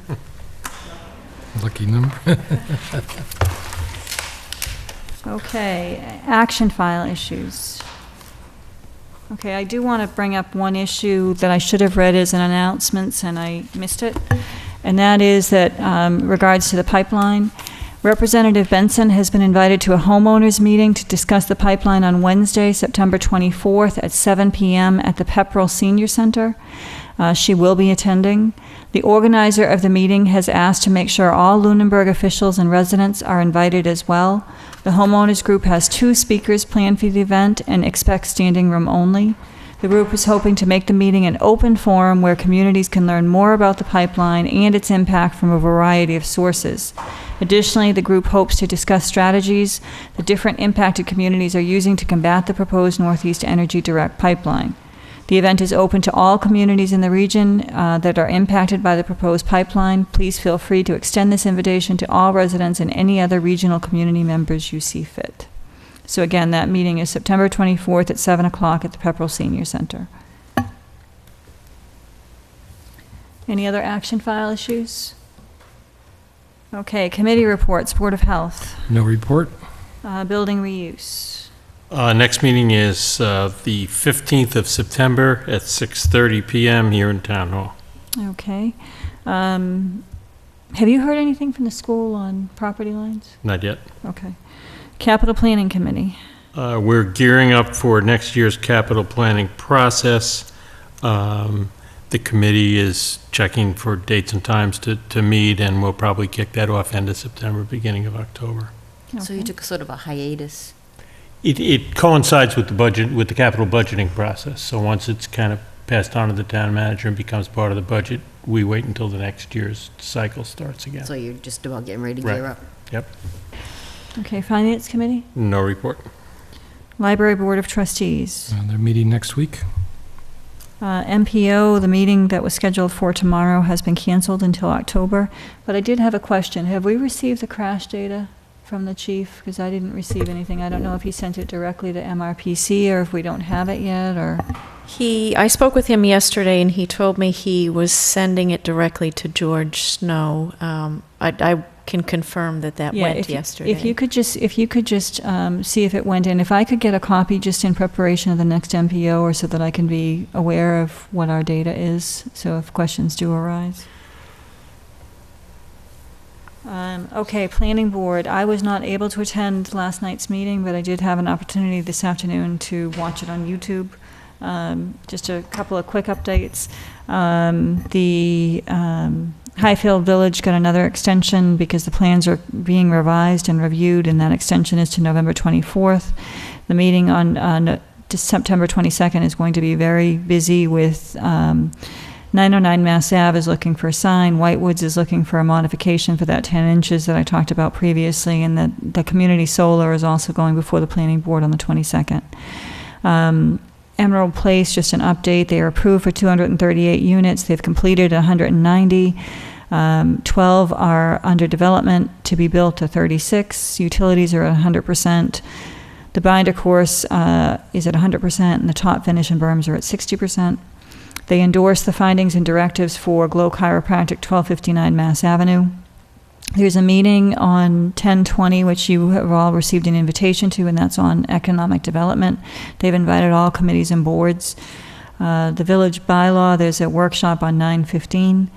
Lucky number. Okay, action file issues. Okay, I do want to bring up one issue that I should have read as an announcement and I missed it. And that is that regards to the pipeline. Representative Benson has been invited to a homeowners meeting to discuss the pipeline on Wednesday, September 24th at 7 p.m. at the Pepperell Senior Center. She will be attending. The organizer of the meeting has asked to make sure all Lunenburg officials and residents are invited as well. The homeowners group has 2 speakers planned for the event and expects standing room only. The group is hoping to make the meeting an open forum where communities can learn more about the pipeline and its impact from a variety of sources. Additionally, the group hopes to discuss strategies the different impacted communities are using to combat the proposed Northeast Energy Direct Pipeline. The event is open to all communities in the region that are impacted by the proposed pipeline. Please feel free to extend this invitation to all residents and any other regional community members you see fit. So again, that meeting is September 24th at 7 o'clock at the Pepperell Senior Center. Any other action file issues? Okay, committee reports, Board of Health. No report. Building reuse. Next meeting is the 15th of September at 6:30 p.m. here in Town Hall. Okay. Have you heard anything from the school on property lines? Not yet. Okay. Capital Planning Committee. We're gearing up for next year's capital planning process. The committee is checking for dates and times to meet, and we'll probably kick that off end of September, beginning of October. Okay. So you took sort of a hiatus. It coincides with the budget, with the capital budgeting process. So once it's kind of passed on to the town manager and becomes part of the budget, we wait until the next year's cycle starts again. So you're just about getting ready to gear up. Yep. Okay, Finance Committee. No report. Library Board of Trustees. They're meeting next week. MPO, the meeting that was scheduled for tomorrow has been canceled until October. But I did have a question. Have we received the crash data from the chief? Because I didn't receive anything. I don't know if he sent it directly to MRPC or if we don't have it yet, or... I spoke with him yesterday, and he told me he was sending it directly to George Snow. I can confirm that went yesterday. If you could just see if it went in. If I could get a copy just in preparation of the next MPO, or so that I can be aware of what our data is, so if questions do arise. Okay, Planning Board. I was not able to attend last night's meeting, but I did have an opportunity this afternoon to watch it on YouTube. Just a couple of quick updates. The Highfield Village got another extension because the plans are being revised and reviewed, and that extension is to November 24th. The meeting on September 22nd is going to be very busy with 909 Mass Ave is looking for a sign. Whitewoods is looking for a modification for that 10 inches that I talked about previously, and that the community solar is also going before the Planning Board on the 22nd. Emerald Place, just an update. They are approved for 238 units. They've completed 190. 12 are under development to be built to 36. Utilities are at 100%. The binder course is at 100%, and the top finish and berms are at 60%. They endorse the findings and directives for Glow Chiropractic, 1259 Mass Avenue. There's a meeting on 10/20, which you have all received an invitation to, and that's on economic development. They've invited all committees and boards. The village bylaw, there's a workshop on 9/15.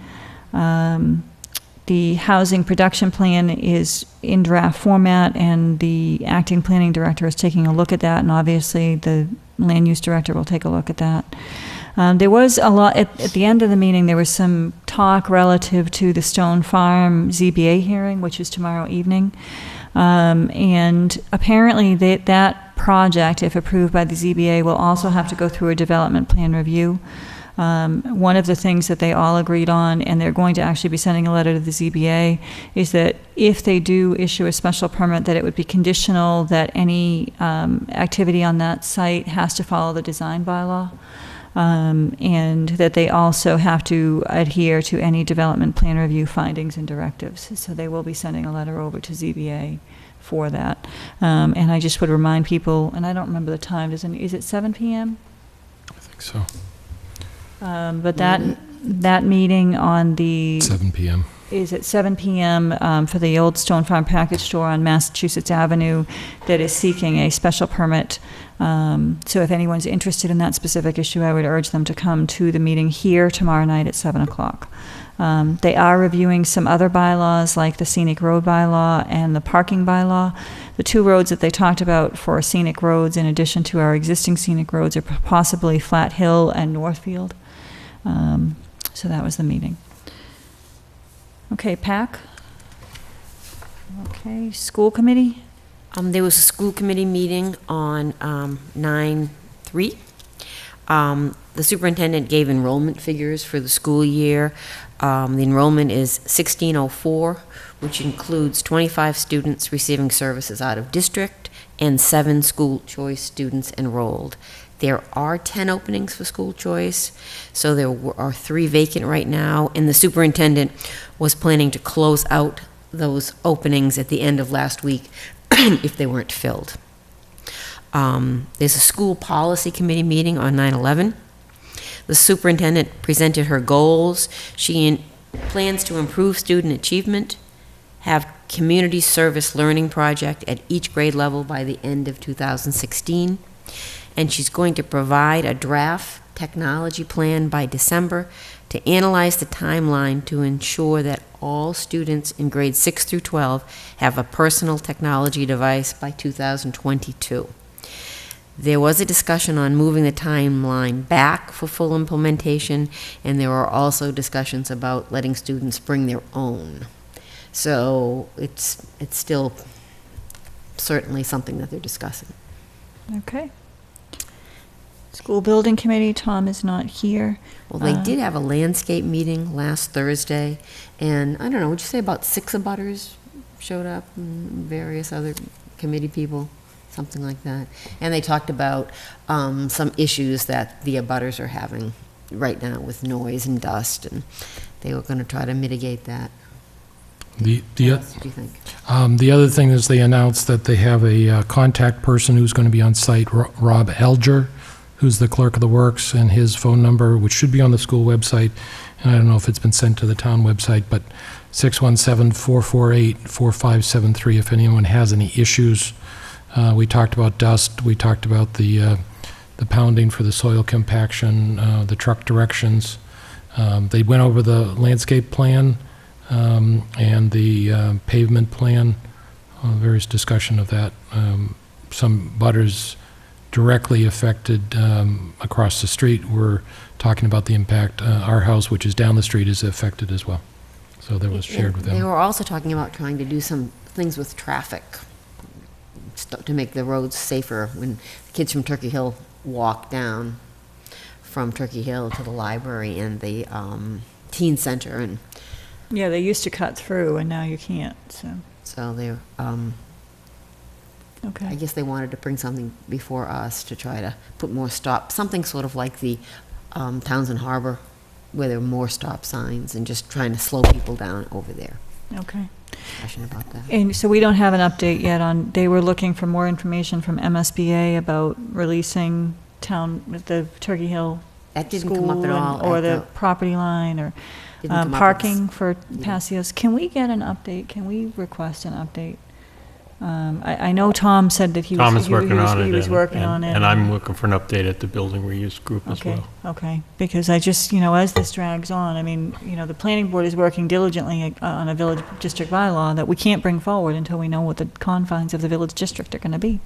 The housing production plan is in draft format, and the acting planning director is taking a look at that, and obviously the land use director will take a look at that. There was a lot, at the end of the meeting, there was some talk relative to the Stone Farm ZBA hearing, which is tomorrow evening. And apparently that project, if approved by the ZBA, will also have to go through a development plan review. One of the things that they all agreed on, and they're going to actually be sending a letter to the ZBA, is that if they do issue a special permit, that it would be conditional that any activity on that site has to follow the design bylaw, and that they also have to adhere to any development plan review findings and directives. So they will be sending a letter over to ZBA for that. And I just would remind people, and I don't remember the time, is it 7 p.m.? I think so. But that meeting on the 7 p.m. is at 7 p.m. For the old Stone Farm package store on Massachusetts Avenue that is seeking a special permit. So if anyone's interested in that specific issue, I would urge them to come to the meeting here tomorrow night at 7 o'clock. They are reviewing some other bylaws like the scenic road bylaw and the parking bylaw. The two roads that they talked about for scenic roads, in addition to our existing scenic roads, are possibly Flat Hill and Northfield. So that was the meeting. Okay, PAC. Okay, school committee. There was a school committee meeting on 9/3. The superintendent gave enrollment figures for the school year. The enrollment is 1604, which includes 25 students receiving services out of district and 7 school choice students enrolled. There are 10 openings for school choice, so there are 3 vacant right now, and the superintendent was planning to close out those openings at the end of last week if they weren't filled. There's a school policy committee meeting on 9/11. The superintendent presented her goals. She plans to improve student achievement, have community service learning project at each grade level by the end of 2016. And she's going to provide a draft technology plan by December to analyze the timeline to ensure that all students in grades 6 through 12 have a personal technology device by 2022. There was a discussion on moving the timeline back for full implementation, and there are also discussions about letting students bring their own. So it's still certainly something that they're discussing. Okay. School building committee, Tom is not here. Well, they did have a landscape meeting last Thursday, and I don't know, would you say about 6 abutters showed up, and various other committee people, something like that. And they talked about some issues that the abutters are having right now with noise and dust, and they were going to try to mitigate that. What else do you think? The other thing is they announced that they have a contact person who's going to be on site, Rob Alger, who's the clerk of the works, and his phone number, which should be on the school website, and I don't know if it's been sent to the town website, but 617-448-4573 if anyone has any issues. We talked about dust, we talked about the pounding for the soil compaction, the truck directions. They went over the landscape plan and the pavement plan, various discussion of that. Some butters directly affected across the street were talking about the impact. Our house, which is down the street, is affected as well. So that was shared with them. They were also talking about trying to do some things with traffic to make the roads safer when the kids from Turkey Hill walk down from Turkey Hill to the library and the teen center. And yeah, they used to cut through, and now you can't. So they, okay. I guess they wanted to bring something before us to try to put more something sort of like the Townsend Harbor, where there are more stop signs, and just trying to slow people down over there. Okay. Discussion about that. And so we don't have an update yet on, they were looking for more information from MSBA about releasing the Turkey Hill That didn't come up at all. Or the property line, or parking for patios. Can we get an update? Can we request an update? I know Tom said that he was working on it. And I'm looking for an update at the building reuse group as well. Okay, because I just, as this drags on, the planning board is working diligently on a village district bylaw that we can't bring forward until we know what the confines of the village district are going to be.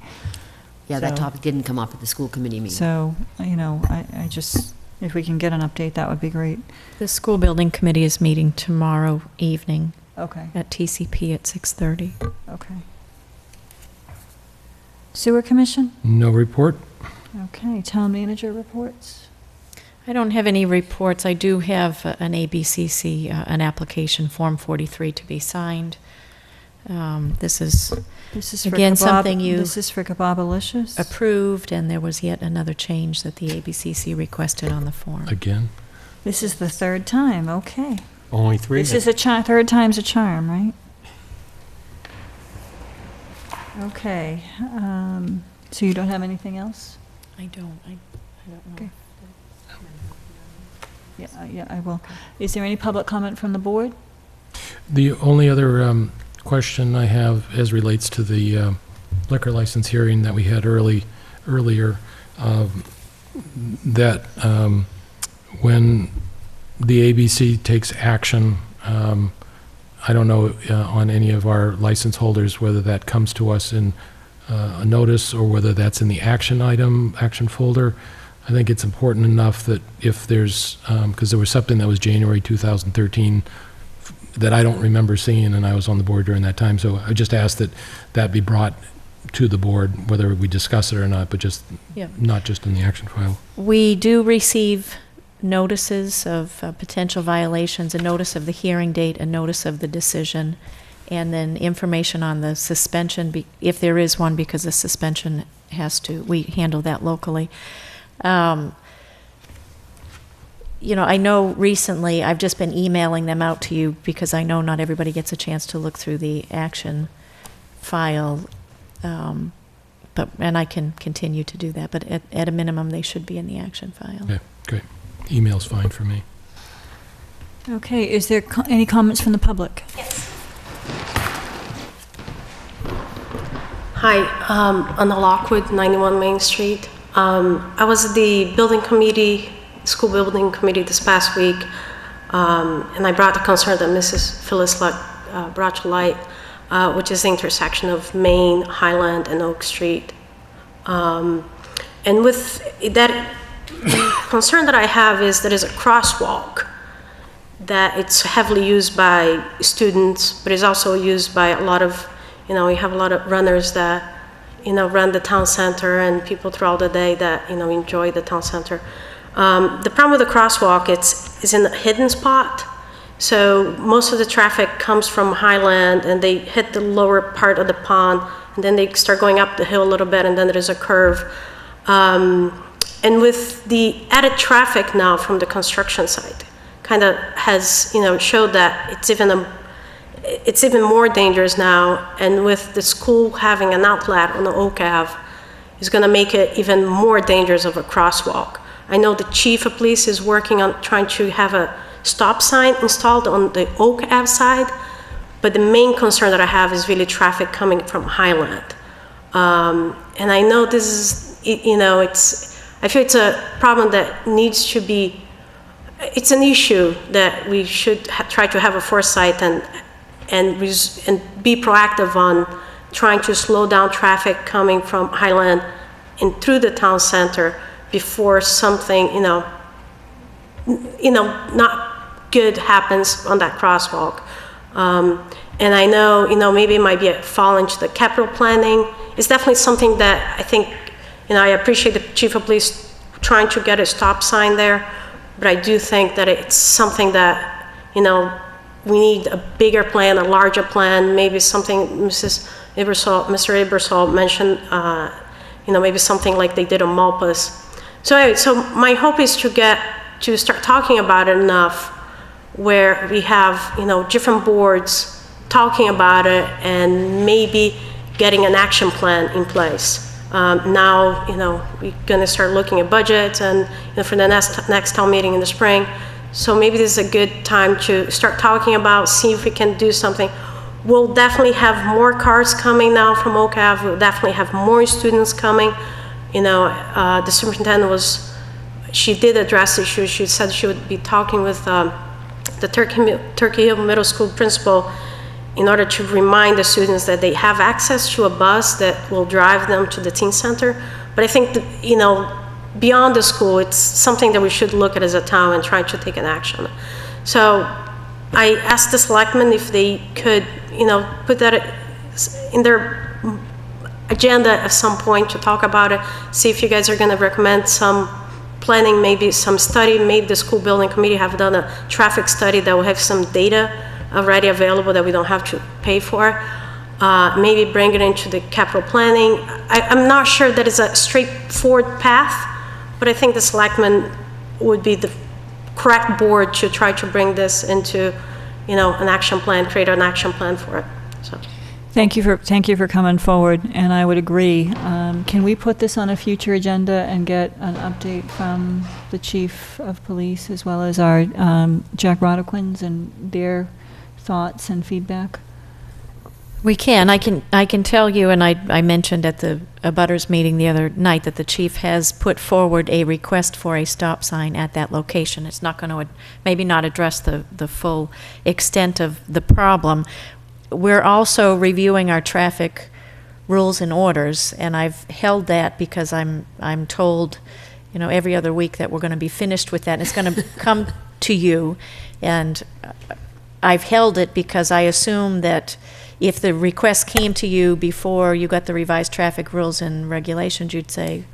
Yeah, that topic didn't come up at the school committee meeting. So, I just, If we can get an update, that would be great. The school building committee is meeting tomorrow evening Okay, at TCP at 6:30. okay. Sewer Commission? No report? Okay, town manager reports? I don't have any reports. I do have an ABCC, an application, Form 43, to be signed. This is, This is for again, kebab- something you This is for Kebabalicious? approved, and there was yet another change that the ABCC requested on the form. Again? This is the third time, okay. Only three? This is a third time's a charm, right? Okay, so you don't have anything else? I don't know. Okay. Yeah, I will. Is there any public comment from the board? The only other question I have as relates to the liquor license hearing that we had earlier, that when the ABC takes action, I don't know on any of our license holders whether that comes to us in a notice or whether that's in the action folder. I think it's important enough that if there's, because there was something that was January 2013 that I don't remember seeing, and I was on the board during that time, so I just asked that that be brought to the board, whether we discuss it or not, but just, Yeah. not just in the action file. We do receive notices of potential violations, a notice of the hearing date, a notice of the decision, and then information on the suspension, if there is one, because the suspension we handle that locally. I know recently I've just been emailing them out to you because I know not everybody gets a chance to look through the action file, and I can continue to do that, but at a minimum, they should be in the action file. Yeah, great. Email's fine for me. Okay, is there any comments from the public? Yes. Hi, Anna Lockwood, 91 Main Street. I was at the school building committee this past week, and I brought the concern that Mrs. Phyllis Luck brought to light, which is the intersection of Main, Highland, and Oak Street. And with that, the concern that I have is that it's a crosswalk, that it's heavily used by students, but it's also used by a lot of, we have a lot of runners that, run the town center, and people throughout the day that, enjoy the town center. The problem with the crosswalk, it's in a hidden spot. So most of the traffic comes from Highland, and they hit the lower part of the pond, and then they start going up the hill a little bit, and then there's a curve. And with the added traffic now from the construction site, kind of has, showed that it's even more dangerous now. And with the school having an outlet on the Oak Ave, is going to make it even more dangerous of a crosswalk. I know the chief of police is working on trying to have a stop sign installed on the Oak Ave side, but the main concern that I have is really traffic coming from Highland. And I know this is, I feel it's a problem that needs to be, it's an issue that we should try to have a foresight and be proactive on trying to slow down traffic coming from Highland and through the town center before something, not good happens on that crosswalk. And I know, maybe it might be a fall into the capital planning. It's definitely something that I think, I appreciate the chief of police trying to get a stop sign there, but I do think that it's something that, we need a bigger plan, a larger plan, maybe something Mr. Ebersol mentioned, maybe something like they did on Malpas. So anyway, so my hope is to start talking about it enough where we have, different boards talking about it and maybe getting an action plan in place. Now, we're gonna start looking at budgets and for the next town meeting in the spring. So maybe this is a good time to start talking about, see if we can do something. We'll definitely have more cars coming now from Oak Ave. We'll definitely have more students coming. The superintendent she did address the issue. She said she would be talking with the Turkey Hill Middle School principal in order to remind the students that they have access to a bus that will drive them to the teen center. But I think, beyond the school, it's something that we should look at as a town and try to take an action. So I asked the selectmen if they could, put that in their agenda at some point to talk about it, see if you guys are going to recommend some planning, maybe some study. Maybe the school building committee have done a traffic study that will have some data already available that we don't have to pay for. Maybe bring it into the capital planning. I'm not sure that is a straightforward path, but I think the selectmen would be the correct board to try to bring this into, an action plan, create an action plan for it. So. Thank you for coming forward, and I would agree. Can we put this on a future agenda and get an update from the chief of police as well as our Jack Rodoquins and their thoughts and feedback? We can. I can tell you, and I mentioned at the abutters meeting the other night that the chief has put forward a request for a stop sign at that location. It's not going to maybe not address the full extent of the problem. We're also reviewing our traffic rules and orders, and I've held that because I'm told, every other week that we're going to be finished with that. And it's going to come to you, and I've held it because I assume that if the request came to you before you got the revised traffic rules and regulations, you'd say,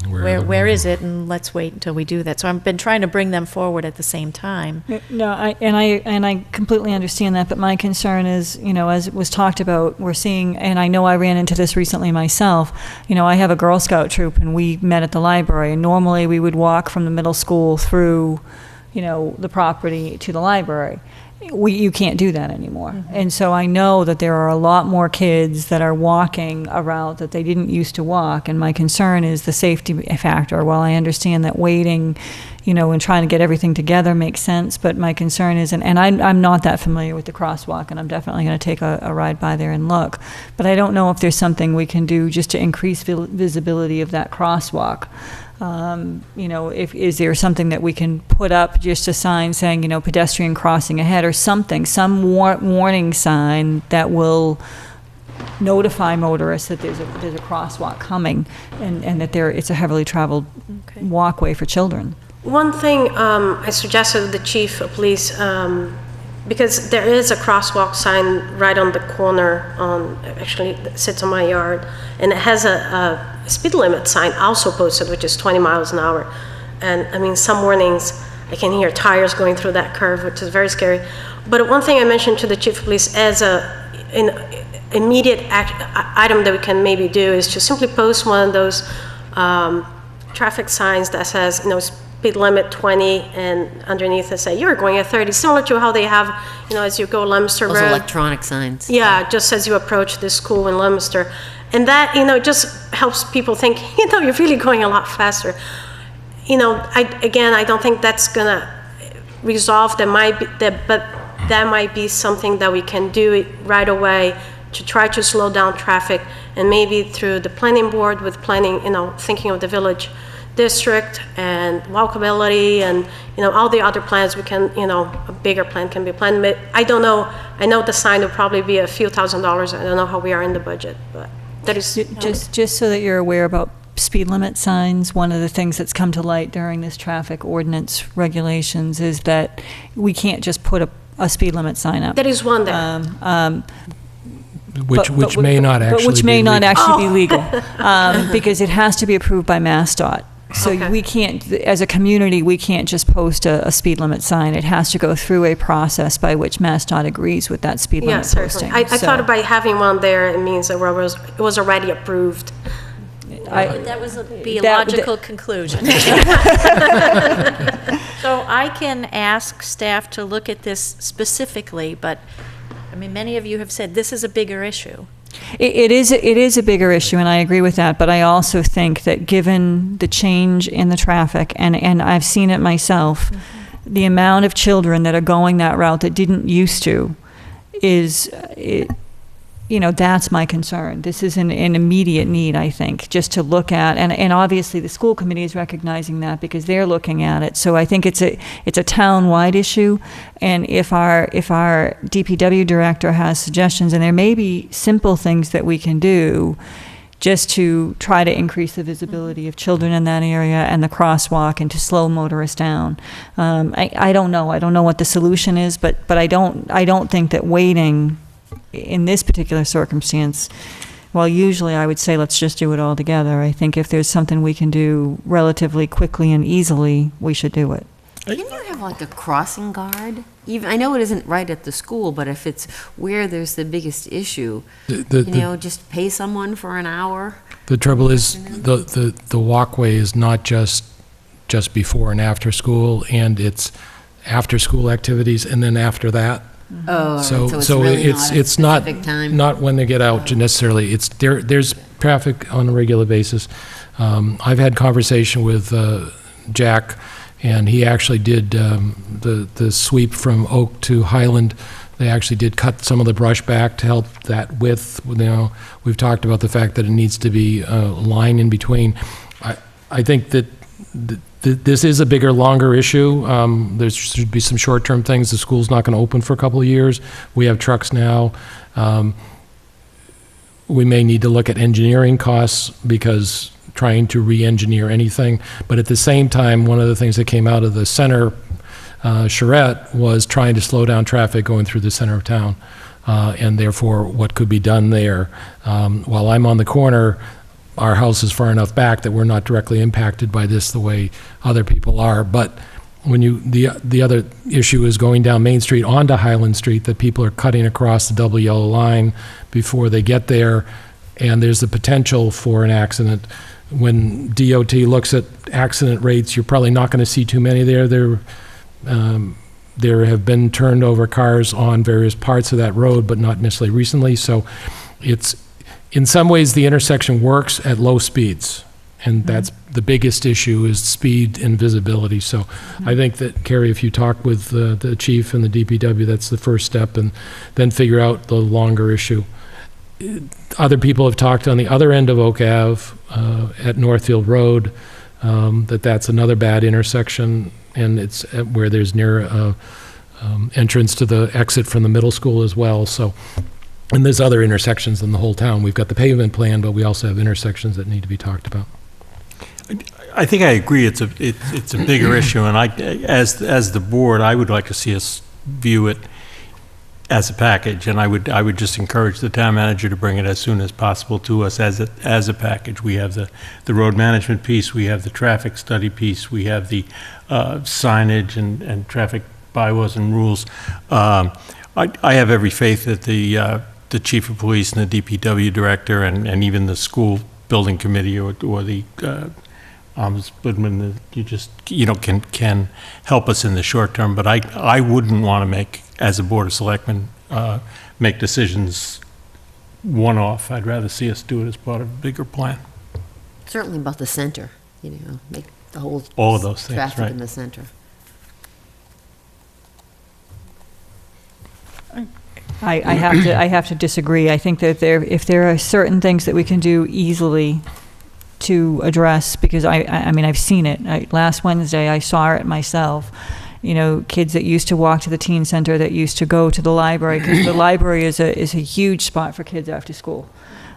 where is it? And let's wait until we do that. So I've been trying to bring them forward at the same time. No, I completely understand that, but my concern is, as it was talked about, we're seeing, and I know I ran into this recently myself, I have a Girl Scout troop and we met at the library, and normally we would walk from the middle school through, the property to the library. You can't do that anymore. Mm-hmm. And so I know that there are a lot more kids that are walking a route that they didn't used to walk, and my concern is the safety factor. While I understand that waiting, and trying to get everything together makes sense, but my concern is, and I'm not that familiar with the crosswalk, and I'm definitely going to take a ride by there and look, but I don't know if there's something we can do just to increase visibility of that crosswalk. Is there something that we can put up, just a sign saying, pedestrian crossing ahead, or something, some warning sign that will notify motorists that there's a crosswalk coming, and that it's a heavily traveled walkway for children. One thing I suggested to the chief of police, because there is a crosswalk sign right on the corner, actually it sits on my yard, and it has a speed limit sign also posted, which is 20 miles an hour. And some mornings I can hear tires going through that curve, which is very scary. But one thing I mentioned to the chief of police as an immediate item that we can maybe do is to simply post one of those traffic signs that says, speed limit 20, and underneath it say, you're going at 30, similar to how they have, as you go Leominster Road. Those electronic signs. Yeah, just as you approach the school in Leominster. And that, it just helps people think, you're really going a lot faster. I don't think that's gonna resolve but that might be something that we can do right away to try to slow down traffic, and maybe through the planning board with planning, thinking of the village district and walkability and all the other plans we can, a bigger plan can be planned. But I don't know. I know the sign will probably be a few $1,000s. I don't know how we are in the budget, but that is just so that you're aware about speed limit signs. One of the things that's come to light during this traffic ordinance regulations is that we can't just put a speed limit sign up. There is one there. Which may not actually be legal, because it has to be approved by MassDOT. So we can't, as a community, we can't just post a speed limit sign. It has to go through a process by which MassDOT agrees with that speed limit posting. I thought by having one there, it means that it was already approved. That was a logical conclusion. So I can ask staff to look at this specifically, but many of you have said this is a bigger issue. It is a bigger issue, and I agree with that, but I also think that given the change in the traffic, and I've seen it myself, the amount of children that are going that route that didn't used to that's my concern. This is an immediate need, I think, just to look at, and obviously the school committee is recognizing that because they're looking at it. So I think it's a town-wide issue, and if our DPW director has suggestions, and there may be simple things that we can do just to try to increase the visibility of children in that area and the crosswalk and to slow motorists down. I don't know. I don't know what the solution is, but I don't think that waiting in this particular circumstance, well, usually I would say let's just do it all together. I think if there's something we can do relatively quickly and easily, we should do it. Can you have like a crossing guard? Even, I know it isn't right at the school, but if it's where there's the biggest issue, just pay someone for an hour. The trouble is, the walkway is not just before and after school, and it's after school activities, and then after that. Oh, so it's really it's not a specific time. Not when they get out necessarily. It's there's traffic on a regular basis. I've had conversation with Jack, and he actually did the sweep from Oak to Highland. They actually did cut some of the brush back to help that width. We've talked about the fact that it needs to be a line in between. I think that this is a bigger, longer issue. There should be some short-term things. The school's not going to open for a couple of years. We have trucks now. We may need to look at engineering costs because trying to re-engineer anything. But at the same time, one of the things that came out of the center charrette was trying to slow down traffic going through the center of town, and therefore what could be done there. While I'm on the corner, our house is far enough back that we're not directly impacted by this the way other people are. But when the other issue is going down Main Street onto Highland Street, that people are cutting across the double yellow line before they get there, and there's the potential for an accident. When DOT looks at accident rates, you're probably not going to see too many there. There have been turned over cars on various parts of that road, but not necessarily recently. So it's, in some ways, the intersection works at low speeds, and that's the biggest issue is speed and visibility. So I think that, Carrie, if you talk with the chief and the DPW, that's the first step, and then figure out the longer issue. Other people have talked on the other end of Oak Ave at Northfield Road, that's another bad intersection, and it's where there's near entrance to the exit from the middle school as well. So, and there's other intersections in the whole town. We've got the pavement plan, but we also have intersections that need to be talked about. I think I agree. It's a bigger issue, and as the board, I would like to see us view it as a package, and I would just encourage the town manager to bring it as soon as possible to us as a package. We have the road management piece, we have the traffic study piece, we have the signage and traffic bylaws and rules. I have every faith that the chief of police and the DPW director and even the school building committee or the ombudsman, can help us in the short term. But I wouldn't want to make, as a board of selectmen, make decisions one-off. I'd rather see us do it as part of a bigger plan. Certainly about the center, make the whole all of those things, traffic right, in the center. I have to disagree. I think that if there are certain things that we can do easily to address, because I mean, I've seen it. Last Wednesday, I saw it myself. Kids that used to walk to the teen center, that used to go to the library, because the library is a huge spot for kids after school.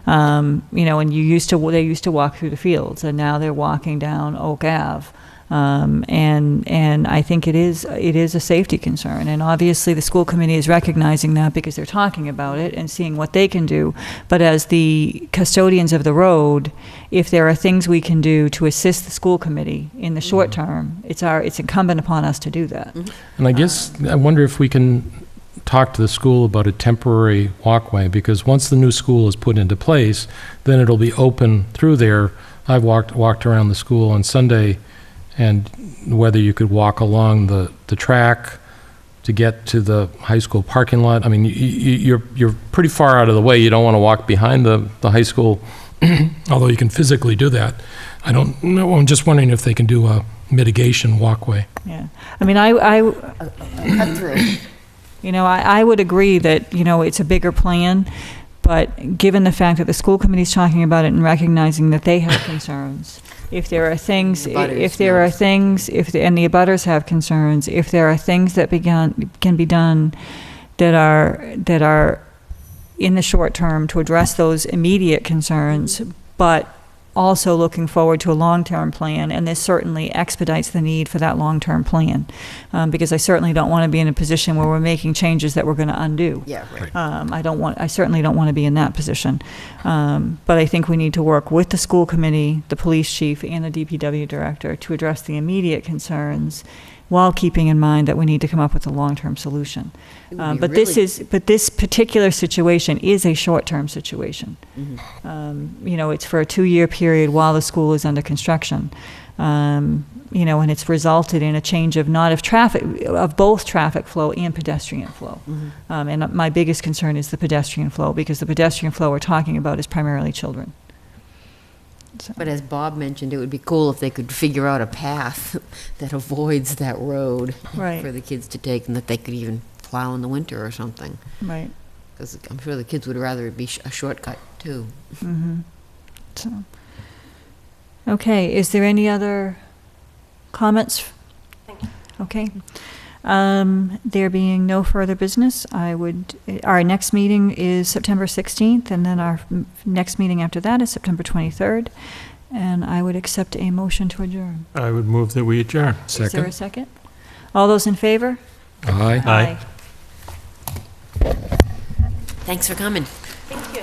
And they used to walk through the fields, and now they're walking down Oak Ave. And I think it is a safety concern, and obviously the school committee is recognizing that because they're talking about it and seeing what they can do. But as the custodians of the road, if there are things we can do to assist the school committee in the short term, it's incumbent upon us to do that. And I guess I wonder if we can talk to the school about a temporary walkway, because once the new school is put into place, then it'll be open through there. I've walked around the school on Sunday, and whether you could walk along the track to get to the high school parking lot. I mean, you're pretty far out of the way. You don't want to walk behind the high school, although you can physically do that. I don't know. I'm just wondering if they can do a mitigation walkway. Yeah. I mean, Cut through. I would agree that, it's a bigger plan, but given the fact that the school committee is talking about it and recognizing that they have concerns, if there are things, and the abutters have concerns, if there are things that can be done that are in the short term to address those immediate concerns, but also looking forward to a long-term plan, and this certainly expedites the need for that long-term plan, because I certainly don't want to be in a position where we're making changes that we're going to undo. Yeah, right. I certainly don't want to be in that position. But I think we need to work with the school committee, the police chief, and the DPW director to address the immediate concerns, while keeping in mind that we need to come up with a long-term solution. But this particular situation is a short-term situation. You know, it's for a 2-year period while the school is under construction. You know, and it's resulted in a change of of both traffic flow and pedestrian flow. And my biggest concern is the pedestrian flow, because the pedestrian flow we're talking about is primarily children. So. But as Bob mentioned, it would be cool if they could figure out a path that avoids that road for the kids to take, and that they could even plow in the winter or something. Right. Because I'm sure the kids would rather it be a shortcut, too. So. Okay, is there any other comments? Thank you. Okay. There being no further business, our next meeting is September 16th, and then our next meeting after that is September 23rd, and I would accept a motion to adjourn. I would move that we adjourn. Is there a second? All those in favor? Aye. Aye. Thanks for coming. Thank you.